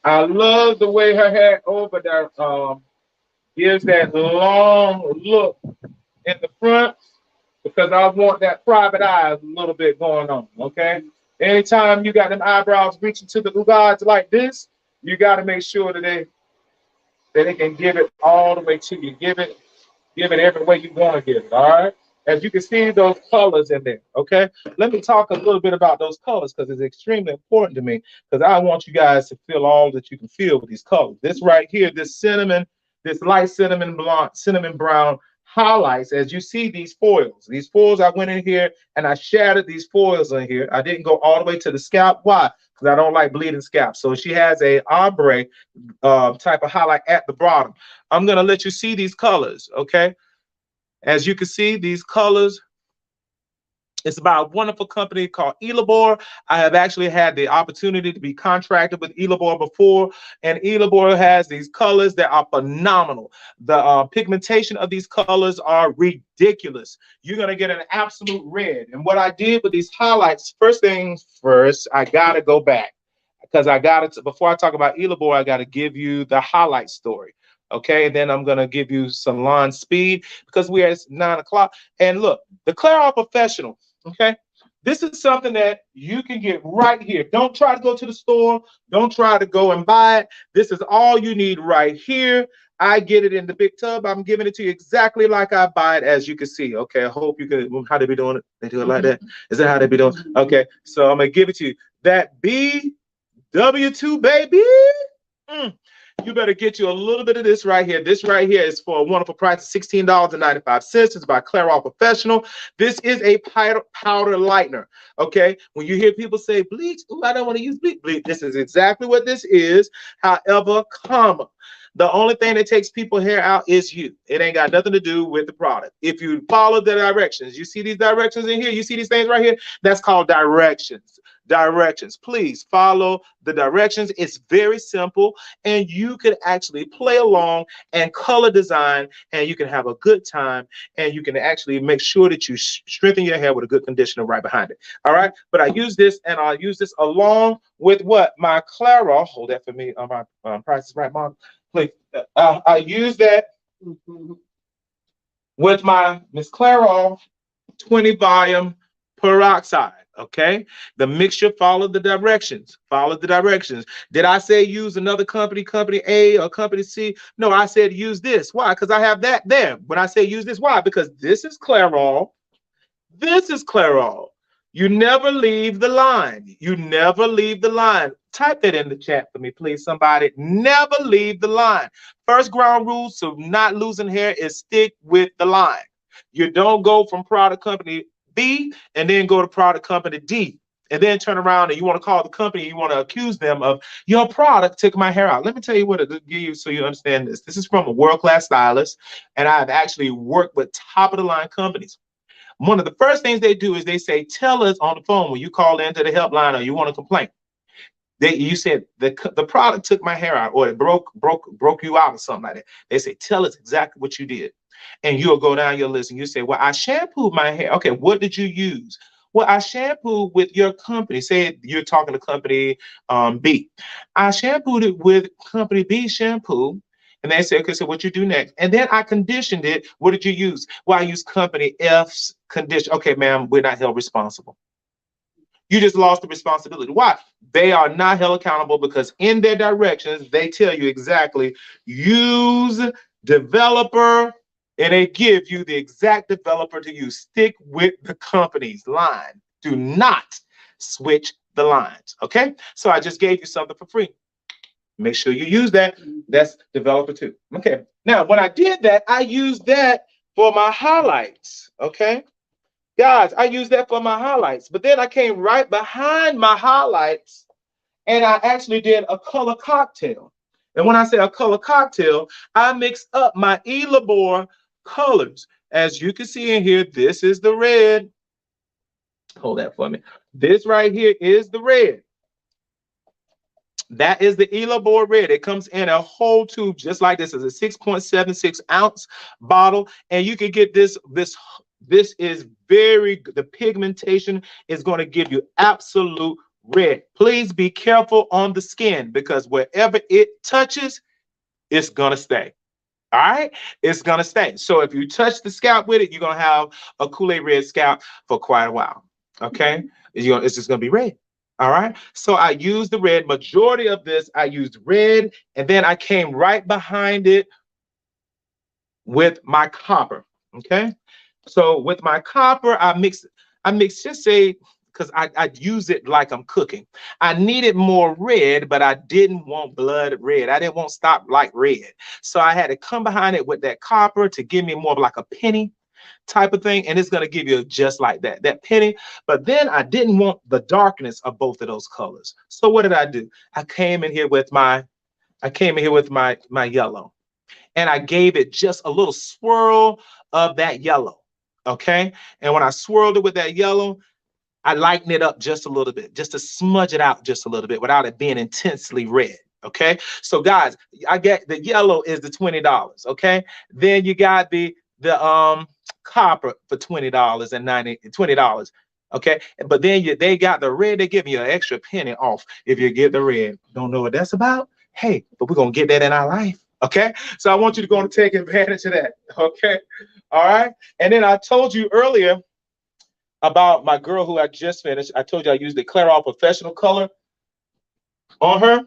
I love the way her hair over there gives that long look in the front because I want that private eye a little bit going on. Okay. Anytime you got them eyebrows reaching to the gods like this, you got to make sure that they can give it all the way to you. Give it every way you want to give it. All right. As you can see, those colors in there. Okay. Let me talk a little bit about those colors because it's extremely important to me because I want you guys to feel all that you can feel with these colors. This right here, this light cinnamon brown highlights. As you see these foils, I went in here and I shattered these foils in here. I didn't go all the way to the scalp. Why? Because I don't like bleeding scalp. So she has a ombre type of highlight at the bottom. I'm going to let you see these colors. Okay. As you can see, these colors, it's by a wonderful company called Elabor. I have actually had the opportunity to be contracted with Elabor before, and Elabor has these colors that are phenomenal. The pigmentation of these colors are ridiculous. You're going to get an absolute red. And what I did with these highlights, first things first, I got to go back because before I talk about Elabor, I got to give you the highlight story. Okay, and then I'm gonna give you salon speed because we're at 9 o'clock. And look, the Clairol Professional. Okay, this is something that you can get right here. Don't try to go to the store. Don't try to go and buy it. This is all you need right here. I get it in the big tub. I'm giving it to you exactly like I buy it, as you can see. Okay, I hope you can. How they be doing it? They do it like that. Is that how they be doing? Okay, so I'm gonna give it to you. That BW2 baby. You better get you a little bit of this right here. This right here is for a wonderful price of $16.95. It's by Clairol Professional. This is a powder lightener. Okay. When you hear people say bleach, ooh, I don't want to use bleach. This is exactly what this is. However, the only thing that takes people hair out is you. It ain't got nothing to do with the product. If you follow the directions, you see these directions in here, you see these things right here, that's called directions. directions. Please follow the directions. It's very simple, and you can actually play along and color design, and you can have a good time, and you can actually make sure that you strengthen your hair with a good conditioner right behind it. All right. But I use this, and I'll use this along with what? My Clairol. Hold that for me on my Price is Right, Mom. Please. I use that with my Miss Clairol 20 volume peroxide. Okay, the mixture followed the directions. Follow the directions. Did I say use another company, company A or company C? No, I said use this. Why? Because I have that there. When I say use this, why? Because this is Clairol. This is Clairol. You never leave the line. You never leave the line. Type that in the chat for me, please, somebody. Never leave the line. First ground rule to not losing hair is stick with the line. You don't go from product company B and then go to product company D and then turn around and you want to call the company, you want to accuse them of your product took my hair out. Let me tell you what it give you so you understand this. This is from a world-class stylist, and I've actually worked with top of the line companies. One of the first things they do is they say, tell us on the phone when you call into the helpline or you want to complain. You said the product took my hair out, or it broke you out or something like that. They say, tell us exactly what you did. And you'll go down your list and you say, well, I shampooed my hair. Okay, what did you use? Well, I shampooed with your company. Say you're talking to company B. I shampooed it with company B shampoo. And they say, okay, so what you do next? And then I conditioned it. What did you use? Well, I used company F's condition. Okay, ma'am, we're not held responsible. You just lost the responsibility. Why? They are not held accountable because in their directions, they tell you exactly use developer, and they give you the exact developer to use. Stick with the company's line. Do not switch the lines. Okay? So I just gave you something for free. Make sure you use that. That's developer 2. Okay. Now, when I did that, I used that for my highlights. Okay. Guys, I used that for my highlights, but then I came right behind my highlights and I actually did a color cocktail. And when I say a color cocktail, I mixed up my Elabor colors. As you can see in here, this is the red. Hold that for me. This right here is the red. That is the Elabor red. It comes in a whole tube just like this. It's a 6.76 ounce bottle, and you can get this. This is very, the pigmentation is going to give you absolute red. Please be careful on the skin because wherever it touches, it's going to stay. All right, it's going to stay. So if you touch the scalp with it, you're going to have a Kool-Aid red scalp for quite a while. Okay, it's just going to be red. All right, so I used the red. Majority of this, I used red, and then I came right behind it with my copper. Okay, so with my copper, I mix, just say, because I use it like I'm cooking. I needed more red, but I didn't want blood red. I didn't want stop like red. So I had to come behind it with that copper to give me more of like a penny type of thing, and it's going to give you just like that penny. But then I didn't want the darkness of both of those colors. So what did I do? I came in here with my yellow, and I gave it just a little swirl of that yellow. Okay, and when I swirled it with that yellow, I lighten it up just a little bit, just to smudge it out just a little bit without it being intensely red. Okay, so guys, I get the yellow is the $20. Okay, then you got the copper for $20 and $20. Okay, but then they got the red. They give you an extra penny off if you get the red. Don't know what that's about? Hey, but we're gonna get that in our life. Okay, so I want you to go and take advantage of that. Okay, all right. And then I told you earlier about my girl who I just finished. I told you I used the Clairol Professional Color on her.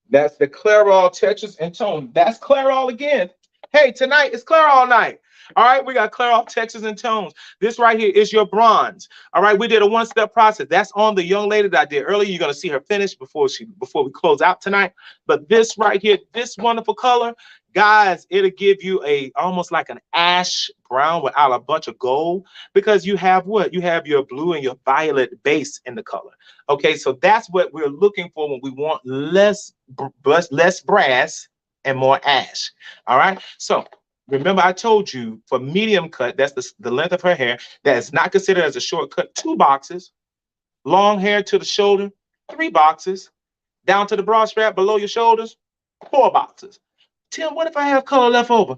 That's the Clairol Textures and Tone. That's Clairol again. Hey, tonight is Clairol night. All right, we got Clairol Textures and Tones. This right here is your bronze. All right, we did a one-step process. That's on the young lady that I did earlier. You're gonna see her finish before we close out tonight. But this right here, this wonderful color, guys, it'll give you almost like an ash brown without a bunch of gold, because you have what? You have your blue and your violet base in the color. Okay, so that's what we're looking for when we want less brass and more ash. All right, so remember, I told you for medium cut, that's the length of her hair, that is not considered as a short cut, 2 boxes. Long hair to the shoulder, 3 boxes. Down to the broad strap below your shoulders, 4 boxes. Tim, what if I have color left over?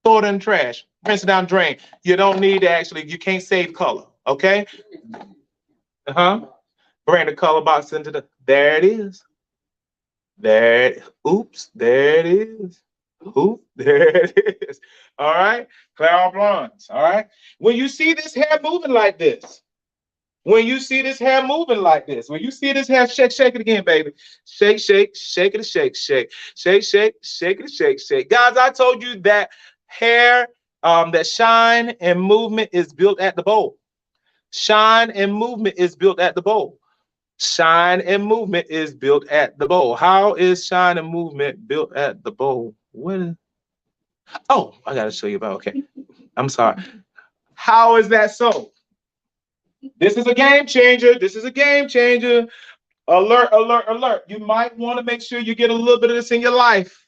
Throw it in the trash. Rinse it down, drain. You don't need to actually, you can't save color. Okay? Bring the color box into the, there it is. There, oops, there it is. Oop, there it is. All right, Clairol Blondes. All right. When you see this hair moving like this, when you see this hair moving like this, when you see this hair shake, shake it again, baby. Shake, shake, shake it, shake, shake, shake, shake, shake it, shake, shake. Guys, I told you that hair, that shine and movement is built at the bowl. Shine and movement is built at the bowl. Shine and movement is built at the bowl. How is shine and movement built at the bowl? What is... Oh, I gotta show you about. Okay, I'm sorry. How is that so? This is a game changer. This is a game changer. Alert, alert, alert. You might want to make sure you get a little bit of this in your life.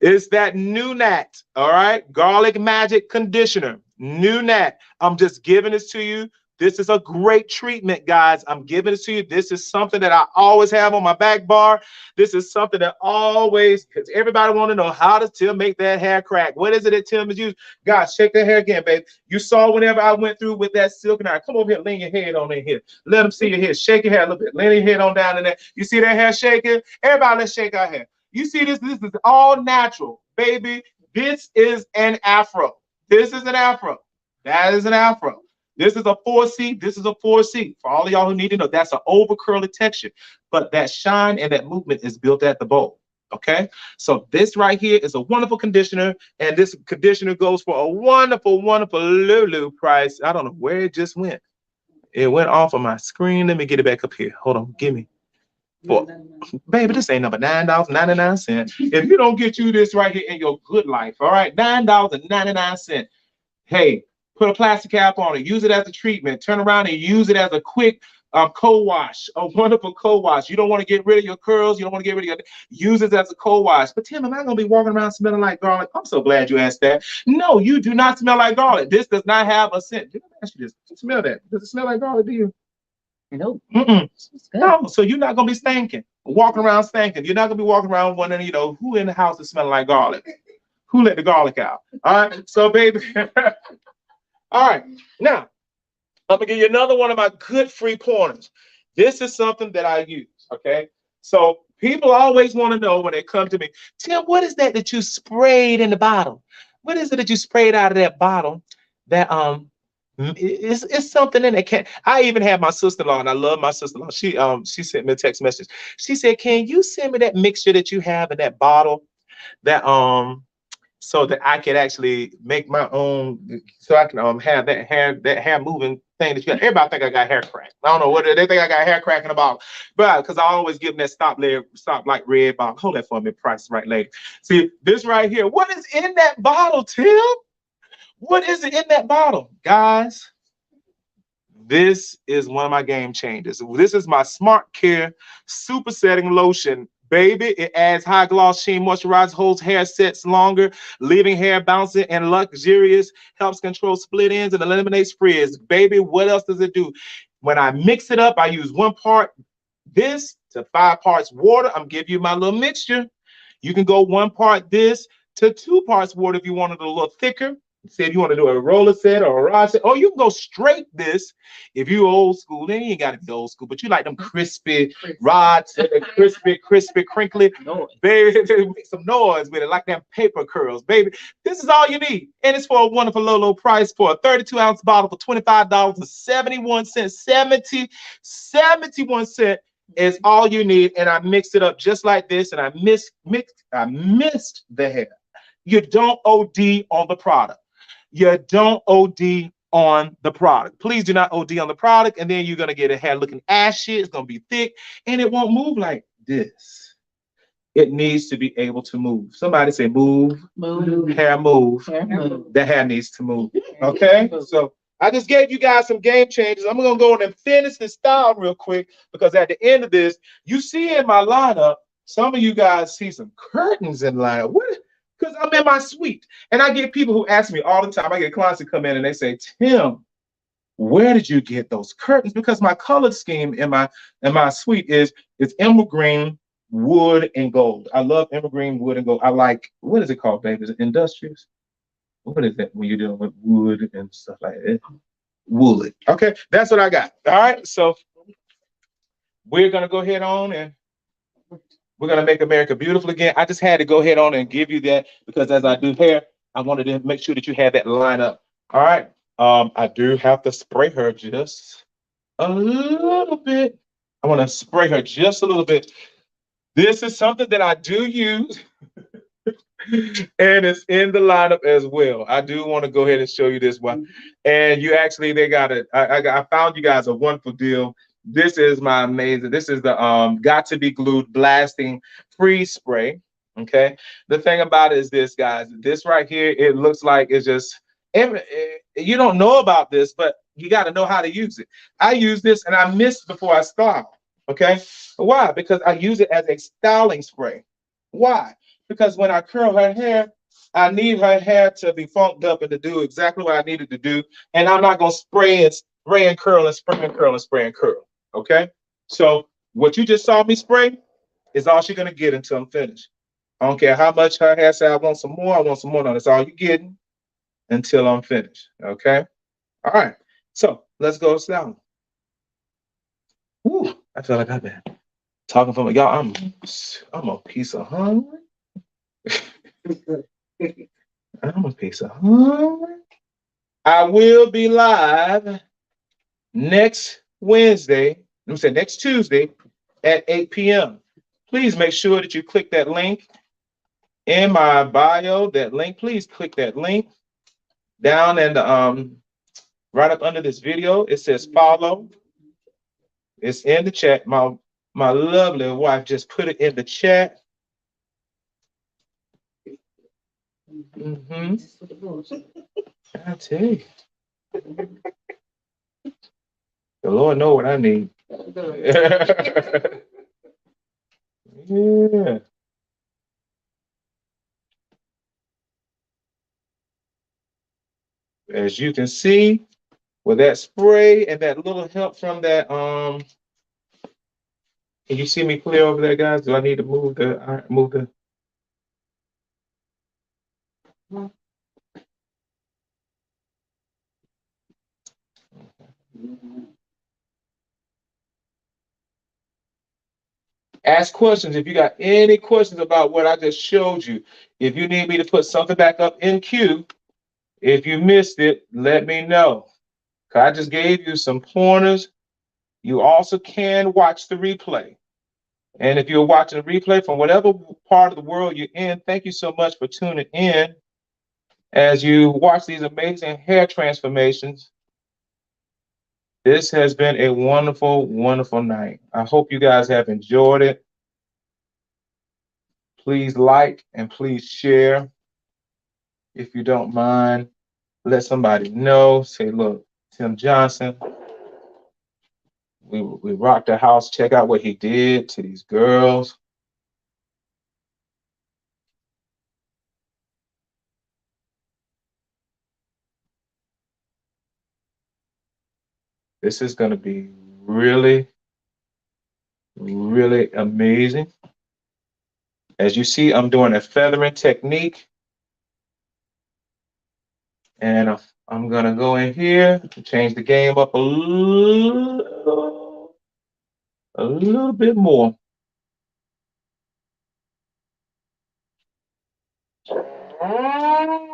It's that new Nat, all right? Garlic Magic Conditioner. New Nat. I'm just giving this to you. This is a great treatment, guys. I'm giving it to you. This is something that I always have on my back bar. This is something that always, because everybody want to know, how does Tim make that hair crack? What is it that Tim is using? Guys, shake that hair again, baby. You saw whenever I went through with that silk iron. Come over here, lean your head on in here. Let them see your head. Shake your hair a little bit. Lean your head on down in there. You see that hair shaking? Everybody, let's shake our hair. You see this? This is all natural, baby. This is an afro. This is an afro. That is an afro. This is a 4C. This is a 4C. For all of y'all who need to know, that's an over curly texture. But that shine and that movement is built at the bowl. Okay? So this right here is a wonderful conditioner. And this conditioner goes for a wonderful, wonderful Lulu price. I don't know where it just went. It went off of my screen. Let me get it back up here. Hold on. Give me. For, baby, this ain't number $9.99. If you don't get you this right here in your good life, all right? $9.99. Hey, put a plastic cap on it, use it as a treatment, turn around and use it as a quick co-wash, a wonderful co-wash. You don't want to get rid of your curls, you don't want to get rid of your, use it as a co-wash. But Tim, am I going to be walking around smelling like garlic? I'm so glad you asked that. No, you do not smell like garlic. This does not have a scent. Let me ask you this. Smell that. Does it smell like garlic to you? Nope. No, so you're not going to be stinking, walking around stinking. You're not going to be walking around wondering, you know, who in the house is smelling like garlic? Who let the garlic out? All right, so baby. All right, now I'm gonna give you another one of my good free pointers. This is something that I use. Okay, so people always want to know when they come to me, Tim, what is that you sprayed in the bottle? What is it that you sprayed out of that bottle? That it's something in it. I even have my sister-in-law, and I love my sister-in-law. She sent me a text message. She said, "Can you send me that mixture that you have in that bottle? That so that I could actually make my own, so I can have that hair moving thing that you got." Everybody think I got hair crack. I don't know what they think I got hair crack in the bottle, but because I always give them that stop light red bottle. Hold that for me, price right later. See this right here. What is in that bottle, Tim? What is it in that bottle, guys? This is one of my game changers. This is my Smart Care Super Setting Lotion. Baby, it adds high gloss sheen moisturizer, holds hair sets longer, leaving hair bouncing and luxurious, helps control split ends and eliminates frizz. Baby, what else does it do? When I mix it up, I use 1 part this to 5 parts water. I'm giving you my little mixture. You can go 1 part this to 2 parts water if you want it a little thicker. Say if you want to do a roller set or a rod set, or you can go straight this if you old school. Then you ain't got to be old school, but you like them crispy rods, crispy, crinkly. Baby, make some noise with it, like them paper curls, baby. This is all you need, and it's for a wonderful low price for a 32-ounce bottle for $25.71. 71 cents is all you need, and I mixed it up just like this, and I missed the hair. You don't OD on the product. You don't OD on the product. Please do not OD on the product, and then you're going to get a hair looking ashy. It's going to be thick, and it won't move like this. It needs to be able to move. Somebody say move. Move. Hair move. Hair move. The hair needs to move. Okay? So I just gave you guys some game changers. I'm going to go in and finish this style real quick, because at the end of this, you see in my lineup, some of you guys see some curtains in lineup. What? Because I'm in my suite, and I get people who ask me all the time. I get clients who come in and they say, Tim, where did you get those curtains? Because my color scheme in my suite is emerald green, wood, and gold. I love emerald green, wood, and gold. I like, what is it called, baby? Is it industrious? What is that when you're dealing with wood and stuff like that? Wood. Okay, that's what I got. All right, so we're gonna go ahead on and we're gonna make America beautiful again. I just had to go ahead on and give you that because as I do hair, I wanted to make sure that you had that line up. All right. I do have to spray her just a little bit. I want to spray her just a little bit. This is something that I do use, and it's in the lineup as well. I do want to go ahead and show you this one. And you actually, they got it. I found you guys a wonderful deal. This is my amazing. This is the Got to Be Glued Blasting Freeze Spray. Okay. The thing about it is this, guys. This right here, it looks like it's just. You don't know about this, but you got to know how to use it. I use this and I mist before I style. Okay. Why? Because I use it as a styling spray. Why? Because when I curl her hair, I need her hair to be funked up and to do exactly what I needed to do. And I'm not going to spray and curl and spray and curl and spray and curl. Okay. So what you just saw me spray is all she's going to get until I'm finished. I don't care how much her hair says, I want some more. I want some more. No, that's all you're getting until I'm finished. Okay. All right. So let's go styling. Ooh, I feel like I've been talking from y'all. I'm a piece of hungry. I'm a piece of hungry. I will be live next Wednesday. Let me say next Tuesday at 8 p.m. Please make sure that you click that link in my bio. That link, please click that link down and right up under this video. It says follow. It's in the chat. My lovely wife just put it in the chat. I tell you, the Lord know what I need. Yeah. As you can see, with that spray and that little help from that, can you see me clear over there, guys? Do I need to move the? Ask questions if you got any questions about what I just showed you. If you need me to put something back up in queue, if you missed it, let me know. I just gave you some pointers. You also can watch the replay. And if you're watching a replay from whatever part of the world you're in, thank you so much for tuning in as you watch these amazing hair transformations. This has been a wonderful, wonderful night. I hope you guys have enjoyed it. Please like and please share. If you don't mind, let somebody know. Say, look, Tim Johnson, we rocked the house. Check out what he did to these girls. This is going to be really, really amazing. As you see, I'm doing a feathering technique. And I'm going to go in here and change the game up a little bit more. I'm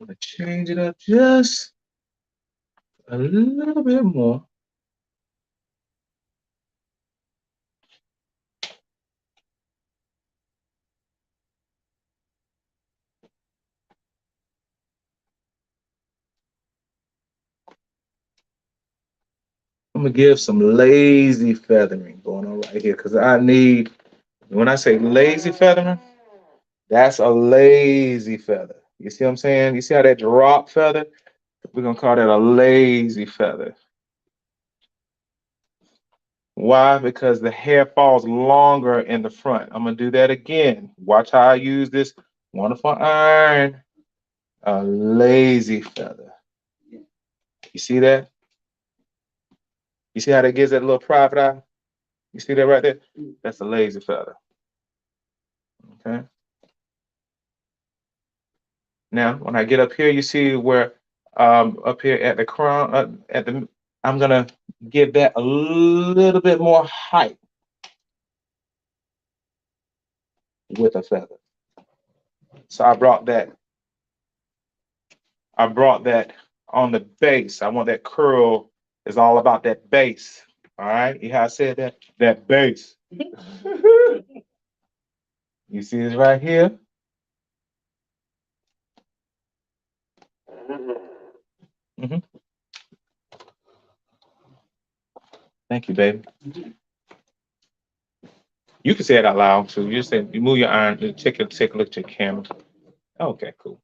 going to change it up just a little bit more. I'm going to give some lazy feathering going on right here because I need, when I say lazy feathering, that's a lazy feather. You see what I'm saying? You see how that drop feather? We're going to call that a lazy feather. Why? Because the hair falls longer in the front. I'm going to do that again. Watch how I use this wonderful iron. A lazy feather. You see that? You see how that gives that little private eye? You see that right there? That's a lazy feather. Okay. Now, when I get up here, you see where up here at the crown, I'm gonna give that a little bit more height with a feather. So I brought that on the base. I want that curl is all about that base. All right. You how I said that? That base. You see this right here? Mm-hmm. Thank you, baby. You can say it out loud too. You just say you move your arm, take a look at your camera. Okay, cool.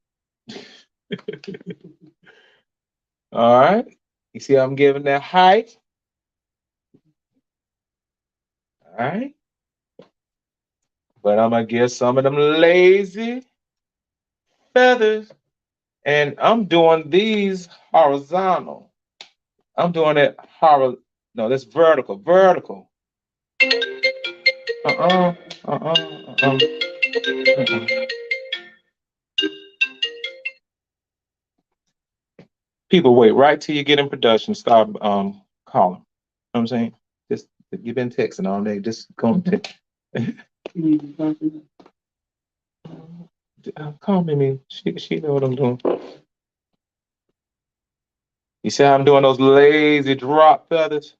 All right. You see I'm giving that height. All right. But I'm gonna give some of them lazy feathers. And I'm doing these horizontal. I'm doing it horizontal. No, that's vertical. Vertical. Uh-uh. Uh-uh. Uh-uh. Uh-uh. People wait right till you get in production, start calling. You know what I'm saying? Just you've been texting all day. Just go and call me. She know what I'm doing. You see how I'm doing those lazy drop feathers?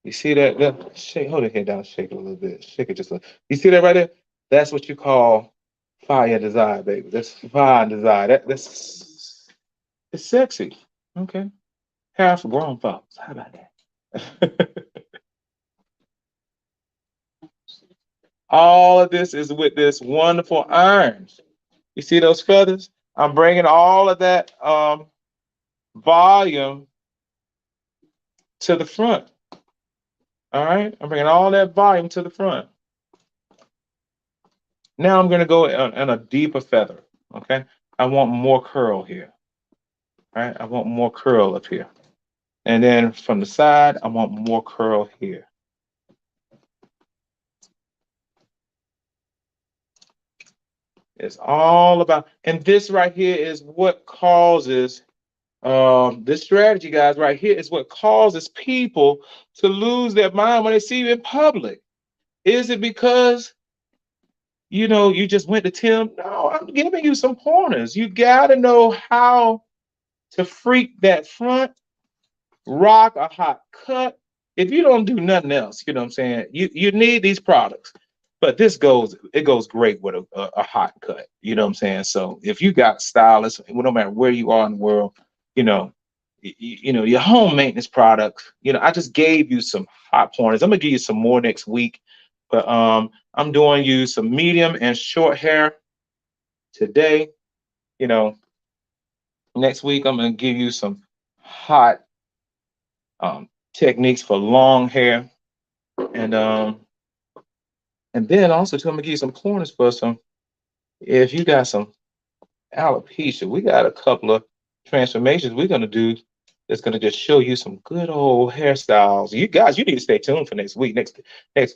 You see that? Shake, hold your head down, shake it a little bit. Shake it just a little. You see that right there? That's what you call fire desire, baby. That's fire desire. That's it's sexy. Okay. Hair for grown folks. How about that? All of this is with this wonderful iron. You see those feathers? I'm bringing all of that volume to the front. All right, I'm bringing all that volume to the front. Now I'm going to go in a deeper feather. Okay, I want more curl here. All right, I want more curl up here, and then from the side, I want more curl here. It's all about, and this right here is what causes this strategy, guys, right here is what causes people to lose their mind when they see you in public. Is it because you just went to Tim? No, I'm giving you some pointers. You got to know how to freak that front, rock a hot cut. If you don't do nothing else, you know what I'm saying? You need these products. But it goes great with a hot cut. You know what I'm saying? So if you got stylists, no matter where you are in the world, you know, your home maintenance products, I just gave you some hot pointers. I'm gonna give you some more next week. But I'm doing you some medium and short hair today. Next week I'm gonna give you some hot techniques for long hair. And then also too, I'm gonna give you some pointers for some. If you got some alopecia, we got a couple of transformations we're gonna do that's gonna just show you some good old hairstyles. You guys, you need to stay tuned for next week. Next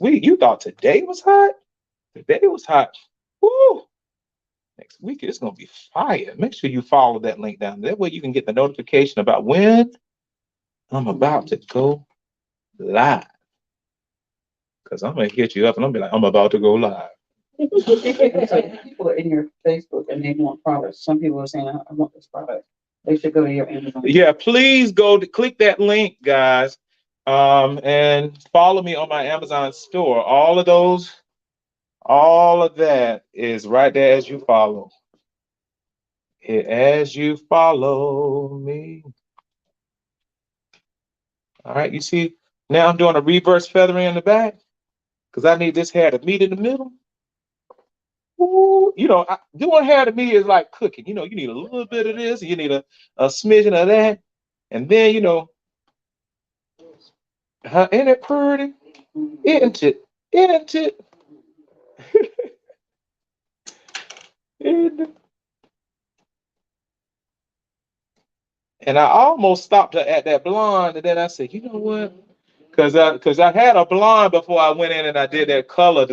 week, you thought today was hot? Today was hot. Woo! Next week it's gonna be fire. Make sure you follow that link down. That way you can get the notification about when I'm about to go live. Because I'm gonna hit you up and I'm gonna be like, I'm about to go live. People are in your Facebook and they want products. Some people are saying, I want this product. They should go to your Amazon. Yeah, please go to click that link, guys, and follow me on my Amazon store. All of that is right there as you follow. As you follow me. All right, you see, now I'm doing a reverse feathering in the back because I need this hair to meet in the middle. Ooh, doing hair to me is like cooking. You need a little bit of this, you need a smidgen of that, and then ain't it pretty? Isn't it? Isn't it? And I almost stopped her at that blonde, and then I said, you know what? Because I had a blonde before I went in and I did that color.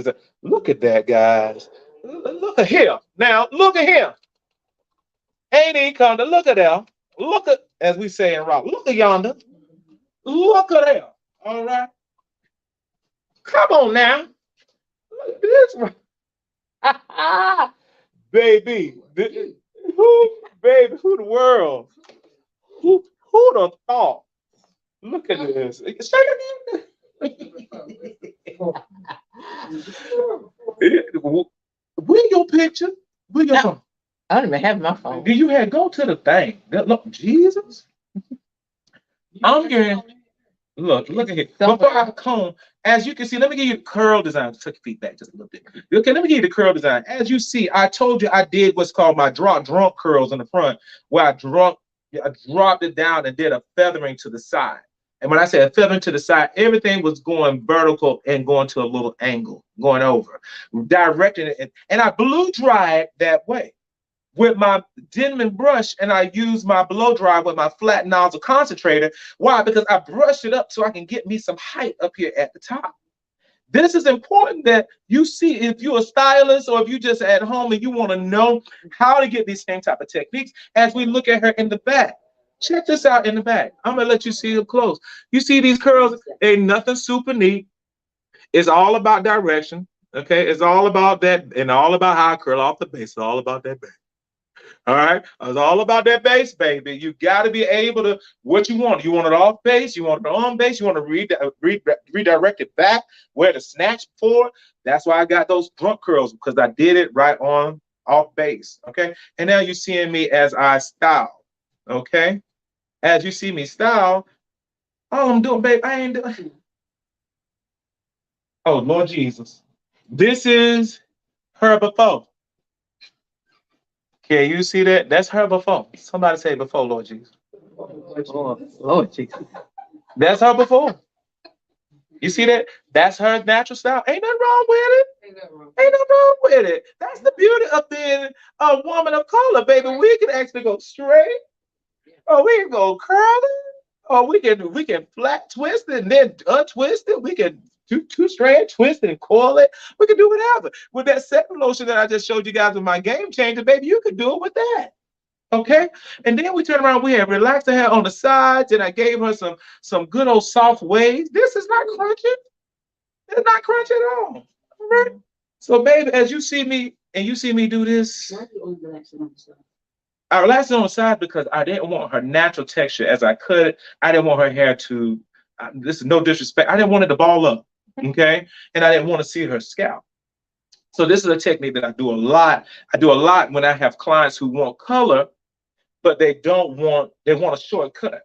Look at that, guys. Look at him. Now, look at him. Ain't he come to look at them? Look at, as we say in rock, look at yonder. Look at them. All right. Come on now. Look at this one. Baby. Who the world? Who'd have thought? Look at this. Shake it again. Where your picture? Where your phone? I don't even have my phone. Do you have go to the thing? Look, Jesus. I'm getting look at here. Before I comb, as you can see, let me give you the curl design. Tuck your feet back just a little bit. Okay, let me give you the curl design. As you see, I told you I did what's called my drunk curls in the front, where I dropped it down and did a feathering to the side. And when I said feathering to the side, everything was going vertical and going to a little angle, going over, directing it. And I blow dry it that way with my Denman brush, and I use my blow dry with my flat nozzle concentrator. Why? Because I brushed it up so I can get me some height up here at the top. This is important that you see if you're a stylist or if you just at home and you want to know how to get these same type of techniques. As we look at her in the back, check this out in the back. I'm gonna let you see up close. You see these curls? Ain't nothing super neat. It's all about direction. Okay, it's all about that, and all about how I curl off the base. It's all about that back. All right, it's all about that base, baby. You got to be able to what you want. You want it off base, you want it on base, you want to redirect it back where to snatch for. That's why I got those drunk curls, because I did it right on off base. Okay, and now you're seeing me as I style. Okay, as you see me style, all I'm doing, babe, I ain't doing. Oh Lord Jesus, this is her before. Can you see that? That's her before. Somebody say before, Lord Jesus. Oh, Lord Jesus. That's her before. You see that? That's her natural style. Ain't nothing wrong with it. Ain't nothing wrong with it. That's the beauty of being a woman of color, baby. We can actually go straight, or we can go curly, or we can flat twist it and then untwist it. We can two strand twist and coil it. We can do whatever. With that setting lotion that I just showed you guys with my game changer, baby, you could do it with that. Okay, and then we turn around. We have relaxed her hair on the sides, and I gave her some good old soft waves. This is not crunchy. It's not crunchy at all. All right. So, baby, as you see me and you see me do this, I relaxed it on the side because I didn't want her natural texture as I could. I didn't want her hair to. This is no disrespect. I didn't want it to ball up. Okay, and I didn't want to see her scalp. So this is a technique that I do a lot. I do a lot when I have clients who want color, but they want a shortcut.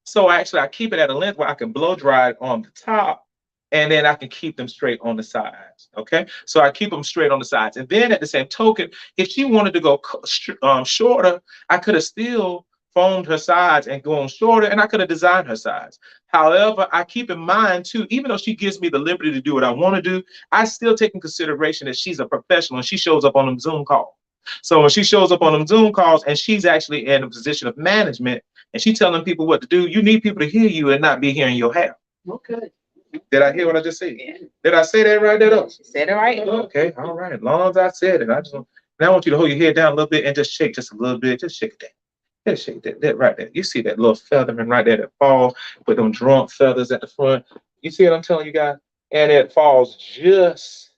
So actually I keep it at a length where I can blow dry it on the top, and then I can keep them straight on the sides. Okay, so I keep them straight on the sides. And then at the same token, if she wanted to go shorter, I could have still foamed her sides and gone shorter, and I could have designed her sides. However, I keep in mind too, even though she gives me the liberty to do what I want to do, I still take in consideration that she's a professional and she shows up on them Zoom calls. So when she shows up on them Zoom calls and she's actually in a position of management and she's telling people what to do, you need people to hear you and not be hearing your hair. Okay. Did I hear what I just said? Yeah. Did I say that right? She said it right. Okay, all right. As long as I said it, now I want you to hold your head down a little bit and just shake just a little bit. Just shake it down. Just shake that right there. You see that little feathering right there that falls with them drunk feathers at the front. You see what I'm telling you guys? And it falls just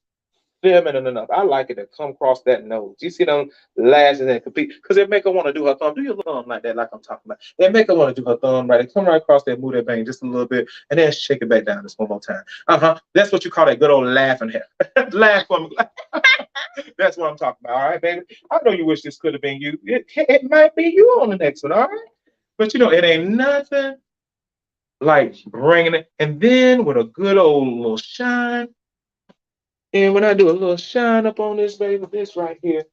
feminine enough. I like it to come across that nose. You see them lashes and compete because it make her want to do her thumb. Do your thumb like that, like I'm talking about. It make her want to do her thumb right. It come right across that, move that bang just a little bit, and then shake it back down just one more time. That's what you call that good old laughing hair. Laugh for me. That's what I'm talking about. All right, baby. I know you wish this could have been you. It might be you on the next one. All right, but you know it ain't nothing like bringing it, and then with a good old little shine. And when I do a little shine up on this, baby, this right here,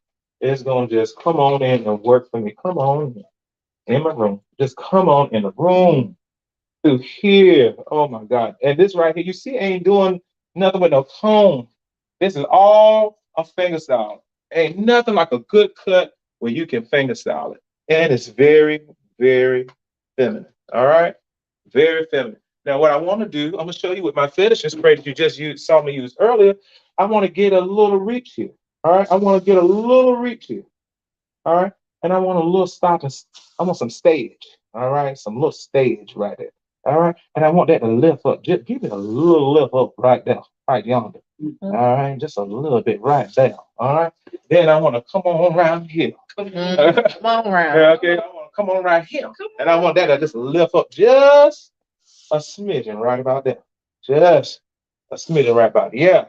it's going to just come on in and work for me. Come on in my room. Just come on in the room to here. Oh, my God. And this right here, you see, I ain't doing nothing with no comb. This is all a finger style. Ain't nothing like a good cut where you can finger style it. And it's very, very feminine. All right? Very feminine. Now, what I want to do, I'm going to show you with my finishing spray that you just saw me use earlier. I want to get a little reach here. All right? I want to get a little reach here. All right? And I want a little stop and I want some stage. All right? Some little stage right there. All right? And I want that to lift up. Just give it a little lift up right there, right yonder. All right? Just a little bit right there. All right? Then I want to come on around here. Come on around. Yeah, okay? I want to come on right here. And I want that to just lift up just a smidgen right about there. Just a smidgen right about there. Yeah.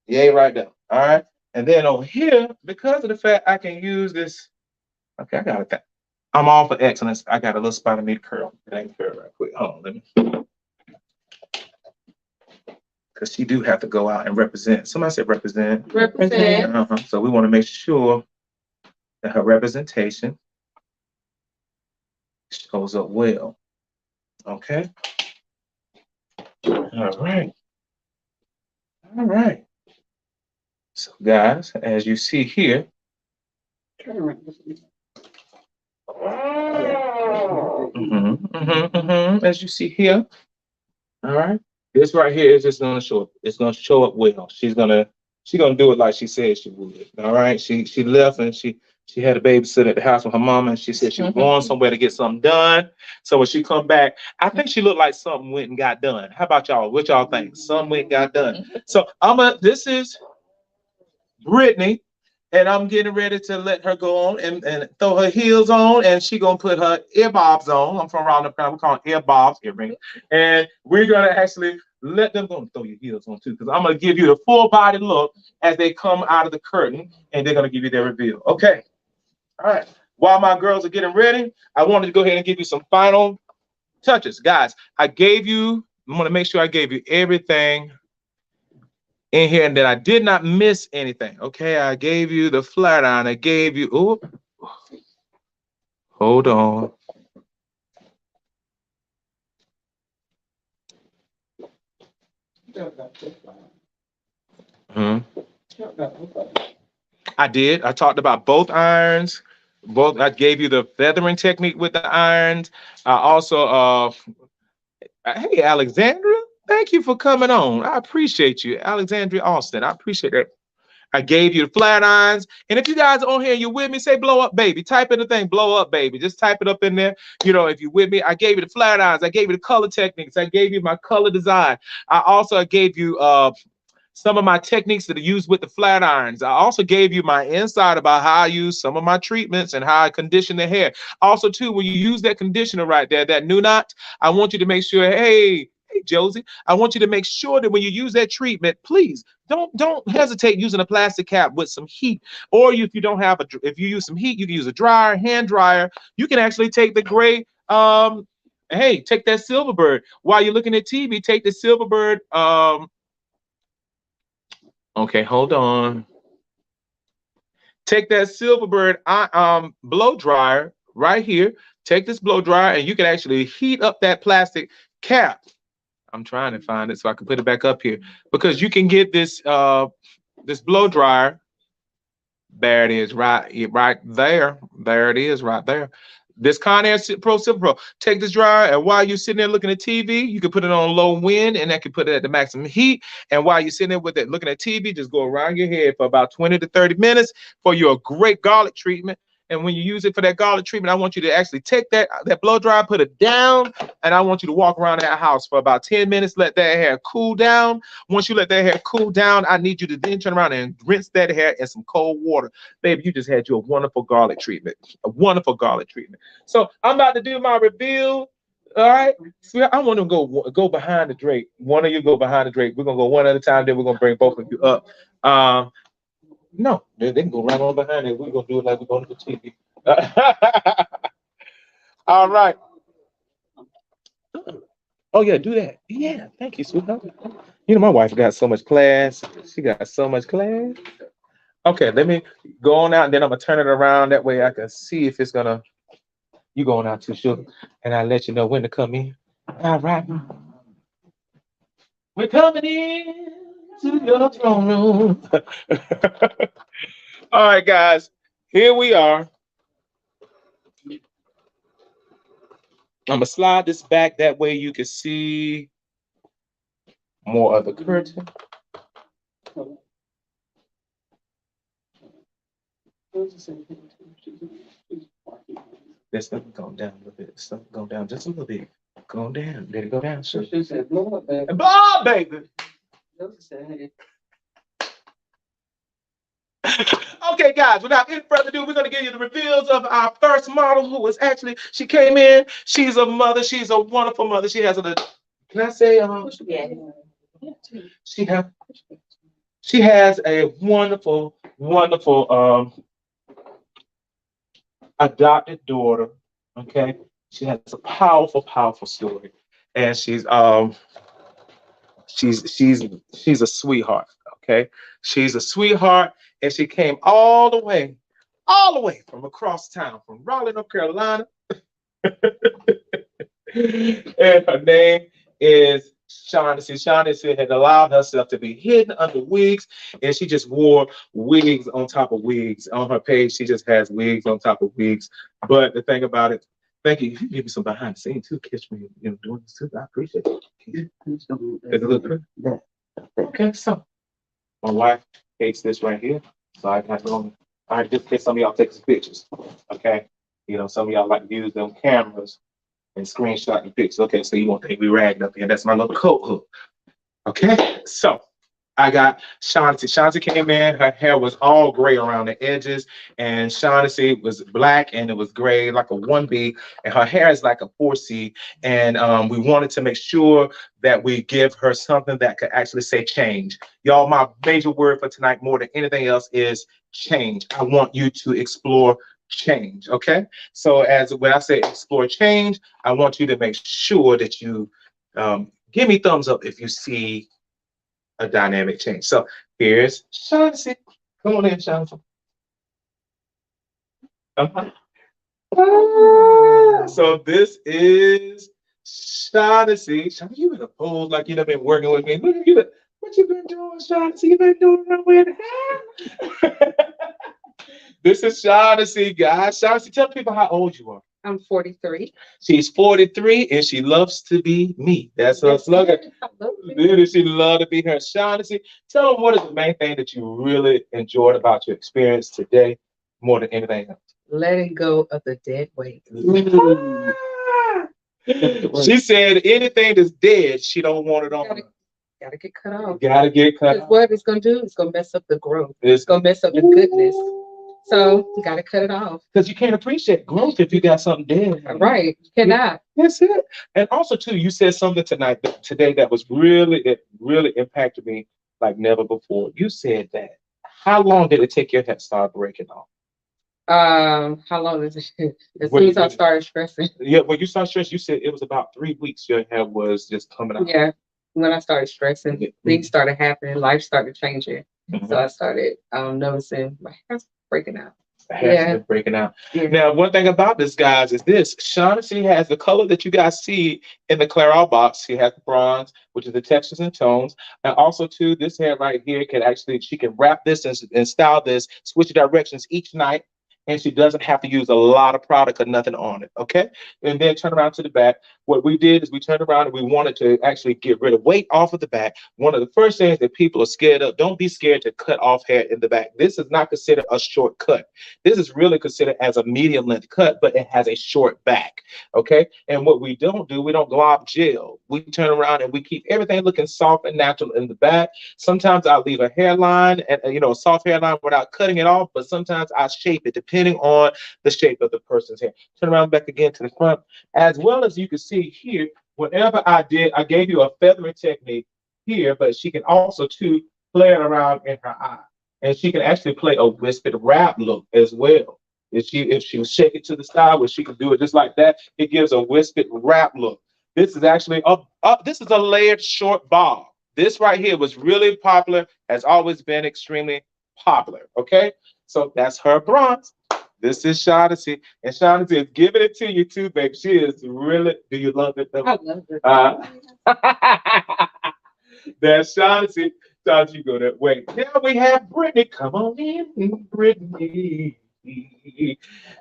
Yeah, right there. All right. And then over here, because of the fact I can use this. Okay, I got it. I'm all for excellence. I got a little spot I need to curl. It ain't curl right quick. Hold on, let me. Because she do have to go out and represent. Somebody said represent. Represent. So we want to make sure that her representation shows up well. Okay. All right. All right. So guys, as you see here. Turn around. As you see here. All right. This right here is just gonna show up. It's gonna show up well. She's gonna do it like she said she would. All right. She left and she had a babysitter at the house with her mama, and she said she was going somewhere to get something done. So when she come back, I think she looked like something went and got done. How about y'all? What y'all think? Something went and got done. So this is Brittany, and I'm getting ready to let her go on and throw her heels on, and she gonna put her earbobs on. I'm from Round Up, we call them earbobs, earrings, and we're gonna actually let them go and throw your heels on too, because I'm gonna give you the full body look as they come out of the curtain, and they're gonna give you their reveal. Okay, all right. While my girls are getting ready, I wanted to go ahead and give you some final touches, guys. I'm gonna make sure I gave you everything in here and that I did not miss anything. Okay, I gave you the flat iron. I gave you, oh, hold on. I did. I talked about both irons. I gave you the feathering technique with the irons. I also, hey, Alexandra, thank you for coming on. I appreciate you. Alexandria Austin, I appreciate that. I gave you the flat irons. And if you guys are on here and you're with me, say blow up, baby. Type in the thing, blow up, baby. Just type it up in there. You know, if you're with me, I gave you the flat irons. I gave you the color techniques. I gave you my color design. I also gave you some of my techniques that are used with the flat irons. I also gave you my insight about how I use some of my treatments and how I condition the hair. Also, too, when you use that conditioner right there, that Nunat, I want you to make sure, hey, Josie, I want you to make sure that when you use that treatment, please don't hesitate using a plastic cap with some heat. Or if you don't have if you use some heat, you can use a dryer, hand dryer. You can actually take the gray, hey, take that Silverbird. While you're looking at TV, take the Silverbird, okay, hold on. Take that Silverbird blow dryer right here. Take this blow dryer and you can actually heat up that plastic cap. I'm trying to find it so I can put it back up here, because you can get this this blow dryer. There it is, right there. There it is, right there. This Conair Pro Silver Pro. Take this dryer, and while you're sitting there looking at TV, you can put it on low wind, and that can put it at the maximum heat. And while you're sitting there with it looking at TV, just go around your head for about 20 to 30 minutes for your great garlic treatment. And when you use it for that garlic treatment, I want you to actually take that blow dryer, put it down, and I want you to walk around that house for about 10 minutes, let that hair cool down. Once you let that hair cool down, I need you to then turn around and rinse that hair in some cold water. Baby, you just had you a wonderful garlic treatment, a wonderful garlic treatment. So I'm about to do my reveal. All right. So I want to go behind the drape. One of you go behind the drape. We're going to go one at a time, then we're going to bring both of you up. No, they can go right on behind it. We're going to do it like we're going to the TV. All right. Oh, yeah, do that. Yeah, thank you, sweetheart. You know, my wife got so much class. She got so much class. Okay, let me go on out, and then I'm going to turn it around. That way I can see if it's going to. You going out too, sugar. And I'll let you know when to come in. All right. We're coming in to your throne room. All right, guys, here we are. I'm gonna slide this back that way you can see more of the curtain. This stuff going down a little bit. Stuff going down just a little bit. Going down. Let it go down. So Sure. she said, blow up, baby. Blah, baby. Joseph said, hey. Okay, guys, without any further ado, we're going to give you the reveals of our first model who was actually, she came in. She's a mother. She's a wonderful mother. She has a, can I say, Yeah. she has a wonderful, wonderful adopted daughter. Okay. She has a powerful, powerful story. And she's a sweetheart. Okay. She's a sweetheart, and she came all the way from across town, from Raleigh, North Carolina. And her name is Shaughnessy. Shaughnessy had allowed herself to be hidden under wigs, and she just wore wigs on top of wigs. On her page, she just has wigs on top of wigs. But the thing about it, thank you. You give me some behind the scenes too. Catch me, doing this too. I appreciate it. Is it a little bit? Okay, so my wife takes this right here, so I can go. All right, just in case some of y'all take some pictures. Okay, some of y'all like to use them cameras and screenshot the pictures. Okay, so you won't think we ragged up here. That's my little coat hook. Okay, so I got Shaughnessy. Shaughnessy came in, her hair was all gray around the edges, and Shaughnessy was black and it was gray like a 1B, and her hair is like a 4C. And we wanted to make sure that we give her something that could actually say change. Y'all, my major word for tonight, more than anything else, is change. I want you to explore change. Okay, so when I say explore change, I want you to make sure that you give me thumbs up if you see a dynamic change. So here's Shaughnessy. Come on in, Shaughnessy. So this is Shaughnessy. Shaughnessy, you in a pose like you've been working with me. Look at you. What you been doing, Shaughnessy? You been doing that with her? This is Shaughnessy, guys. Shaughnessy, tell people how old you are. I'm 43. She's 43 and she loves to be me. That's her slogan. She loves to be her. Shaughnessy, tell them what is the main thing that you really enjoyed about your experience today more than anything else. Letting go of the dead weight. She said anything that's dead, she don't want it on her. Gotta get cut off. Gotta get cut off. What it's gonna do, it's gonna mess up the growth. It's gonna mess up the goodness. So you gotta cut it off. Because you can't appreciate growth if you got something dead. Right. You cannot. That's it. And also too, you said something today that was really impacted me like never before. You said that. How long did it take your head start breaking off? How long is it? As soon as I started stressing. Yeah, when you started stressing, you said it was about 3 weeks your hair was just coming out. Yeah. When I started stressing, things started happening, life started changing. So I started noticing my hair's breaking out. Been breaking out. Yeah. Now, one thing about this, guys, is this. Shaughnessy has the color that you guys see in the Clairol box. She has the bronze, which is the textures and tones. And also, too, this hair right here she can wrap this and style this, switch directions each night. And she doesn't have to use a lot of product or nothing on it, okay? And then turn around to the back. What we did is we turned around and we wanted to actually get rid of weight off of the back. One of the first things that people are scared of, don't be scared to cut off hair in the back. This is not considered a short cut. This is really considered as a medium length cut, but it has a short back, okay? And what we don't do, we don't go off gel. We turn around and we keep everything looking soft and natural in the back. Sometimes I'll leave a hairline and, a soft hairline without cutting it off, but sometimes I shape it depending on the shape of the person's hair. Turn around back again to the front. As well as you can see here, whatever I did, I gave you a feathering technique here, but she can also too play it around in her eye. And she can actually play a whispered wrap look as well. If she was shake it to the side where she can do it just like that, it gives a whispered wrap look. This is actually this is a layered short bob. This right here was really popular, has always been extremely popular. Okay, so that's her bronze. This is Shaughnessy, and Shaughnessy is giving it to you too, babe. She is really. Do you love it though? I love it. That's Shaughnessy. Thought you go that way. Now we have Brittany. Come on in, Brittany.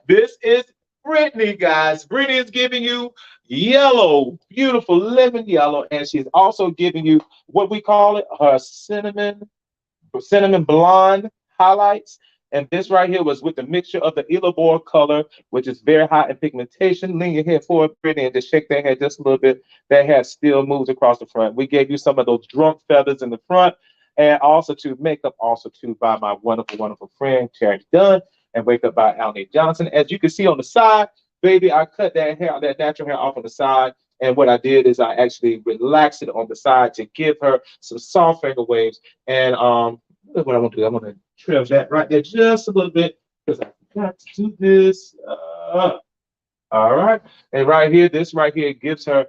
This is Brittany, guys. Brittany is giving you yellow, beautiful lemon yellow, and she's also giving you what we call it, her cinnamon blonde highlights. And this right here was with the mixture of the Elabor color, which is very high in pigmentation. Lean your head forward, Brittany, and just shake that head just a little bit. That hair still moves across the front. We gave you some of those drunk feathers in the front, and also to makeup, also too by my wonderful, wonderful friend Terry Dunn, and Wake Up by Alnay Johnson. As you can see on the side, baby, I cut that hair, that natural hair off on the side. And what I did is I actually relaxed it on the side to give her some soft finger waves. And what I want to do, I'm going to trim that right there just a little bit because I forgot to do this. All right. And right here, this right here gives her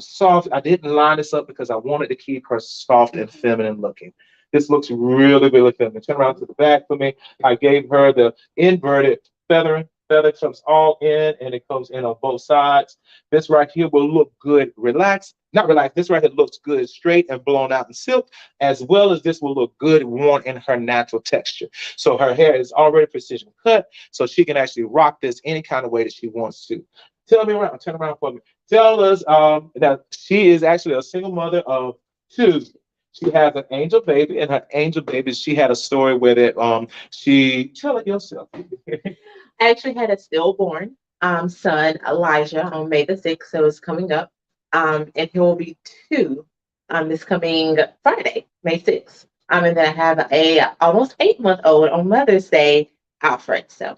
soft. I didn't line this up because I wanted to keep her soft and feminine looking. This looks really, really feminine. Turn around to the back for me. I gave her the inverted feather. Feather comes all in and it comes in on both sides. This right here will look good relaxed. Not relaxed. This right here looks good straight and blown out in silk, as well as this will look good worn in her natural texture. So her hair is already precision cut, so she can actually rock this any kind of way that she wants to. Turn around for me. Tell us that she is actually a single mother of two. She has an angel baby, and her angel baby, she had a story with it. She tell it yourself. I actually had a stillborn son, Elijah, on May the 6th, so it's coming up. And he will be 2 this coming Friday, May 6th. And then I have a almost 8-month-old on Mother's Day, Alfred. So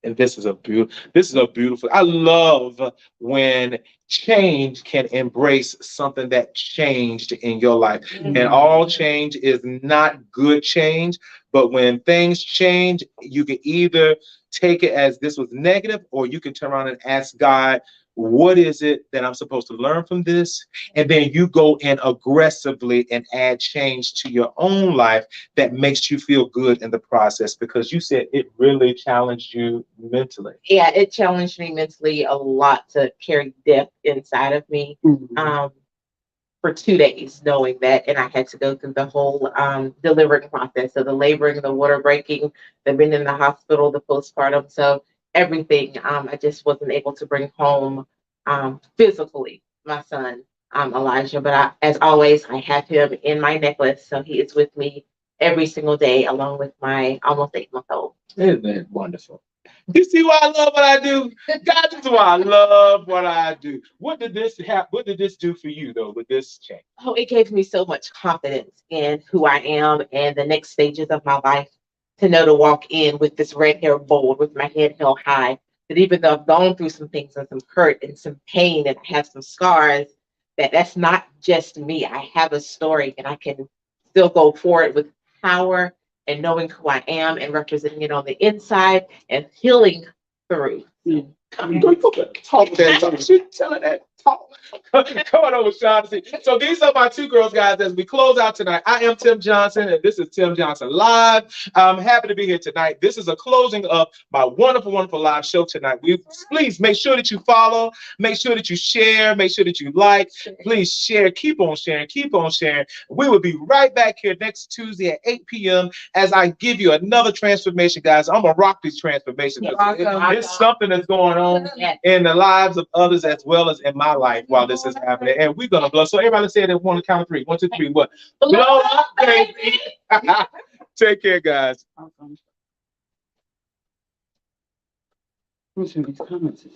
And this is a beautiful. I love when change can embrace something that changed in your life. And all change is not good change, but when things change, you can either take it as this was negative, or you can turn around and ask God, what is it that I'm supposed to learn from this? And then you go in aggressively and add change to your own life that makes you feel good in the process, because you said it really challenged you mentally. yeah, it challenged me mentally a lot to carry depth inside of me for 2 days, knowing that, and I had to go through the whole delivering process. So the laboring, the water breaking, the being in the hospital, the postpartum. So everything, I just wasn't able to bring home physically my son, Elijah. But as always, I have him in my necklace. So he is with me every single day, along with my almost 8-month-old. Isn't that wonderful? You see why I love what I do? God, this is why I love what I do. What did this do for you though with this change? Oh, it gave me so much confidence in who I am and the next stages of my life, to know to walk in with this red hair bold, with my head held high, that even though I've gone through some things and some hurt and some pain and I have some scars, that's not just me. I have a story and I can still go forward with power and knowing who I am and representing it on the inside and healing through. Talk that. She's telling that talk. Come on over, Shaughnessy. So these are my 2 girls, guys, as we close out tonight. I am Tim Johnson, and this is Tim Johnson Live. I'm happy to be here tonight. This is a closing of my wonderful, wonderful live show tonight. Please make sure that you follow, make sure that you share, make sure that you like. Please share, keep on sharing, keep on sharing. We will be right back here next Tuesday at 8 p.m. as I give you another transformation, guys. I'm gonna rock these transformations. It's something that's going on in the lives of others as well as in my life while this is happening. And we're gonna blow. So everybody say it at 1 count of 3. 1, 2, 3. What? Blow up, baby. Take care, guys. Awesome. What's in these comments?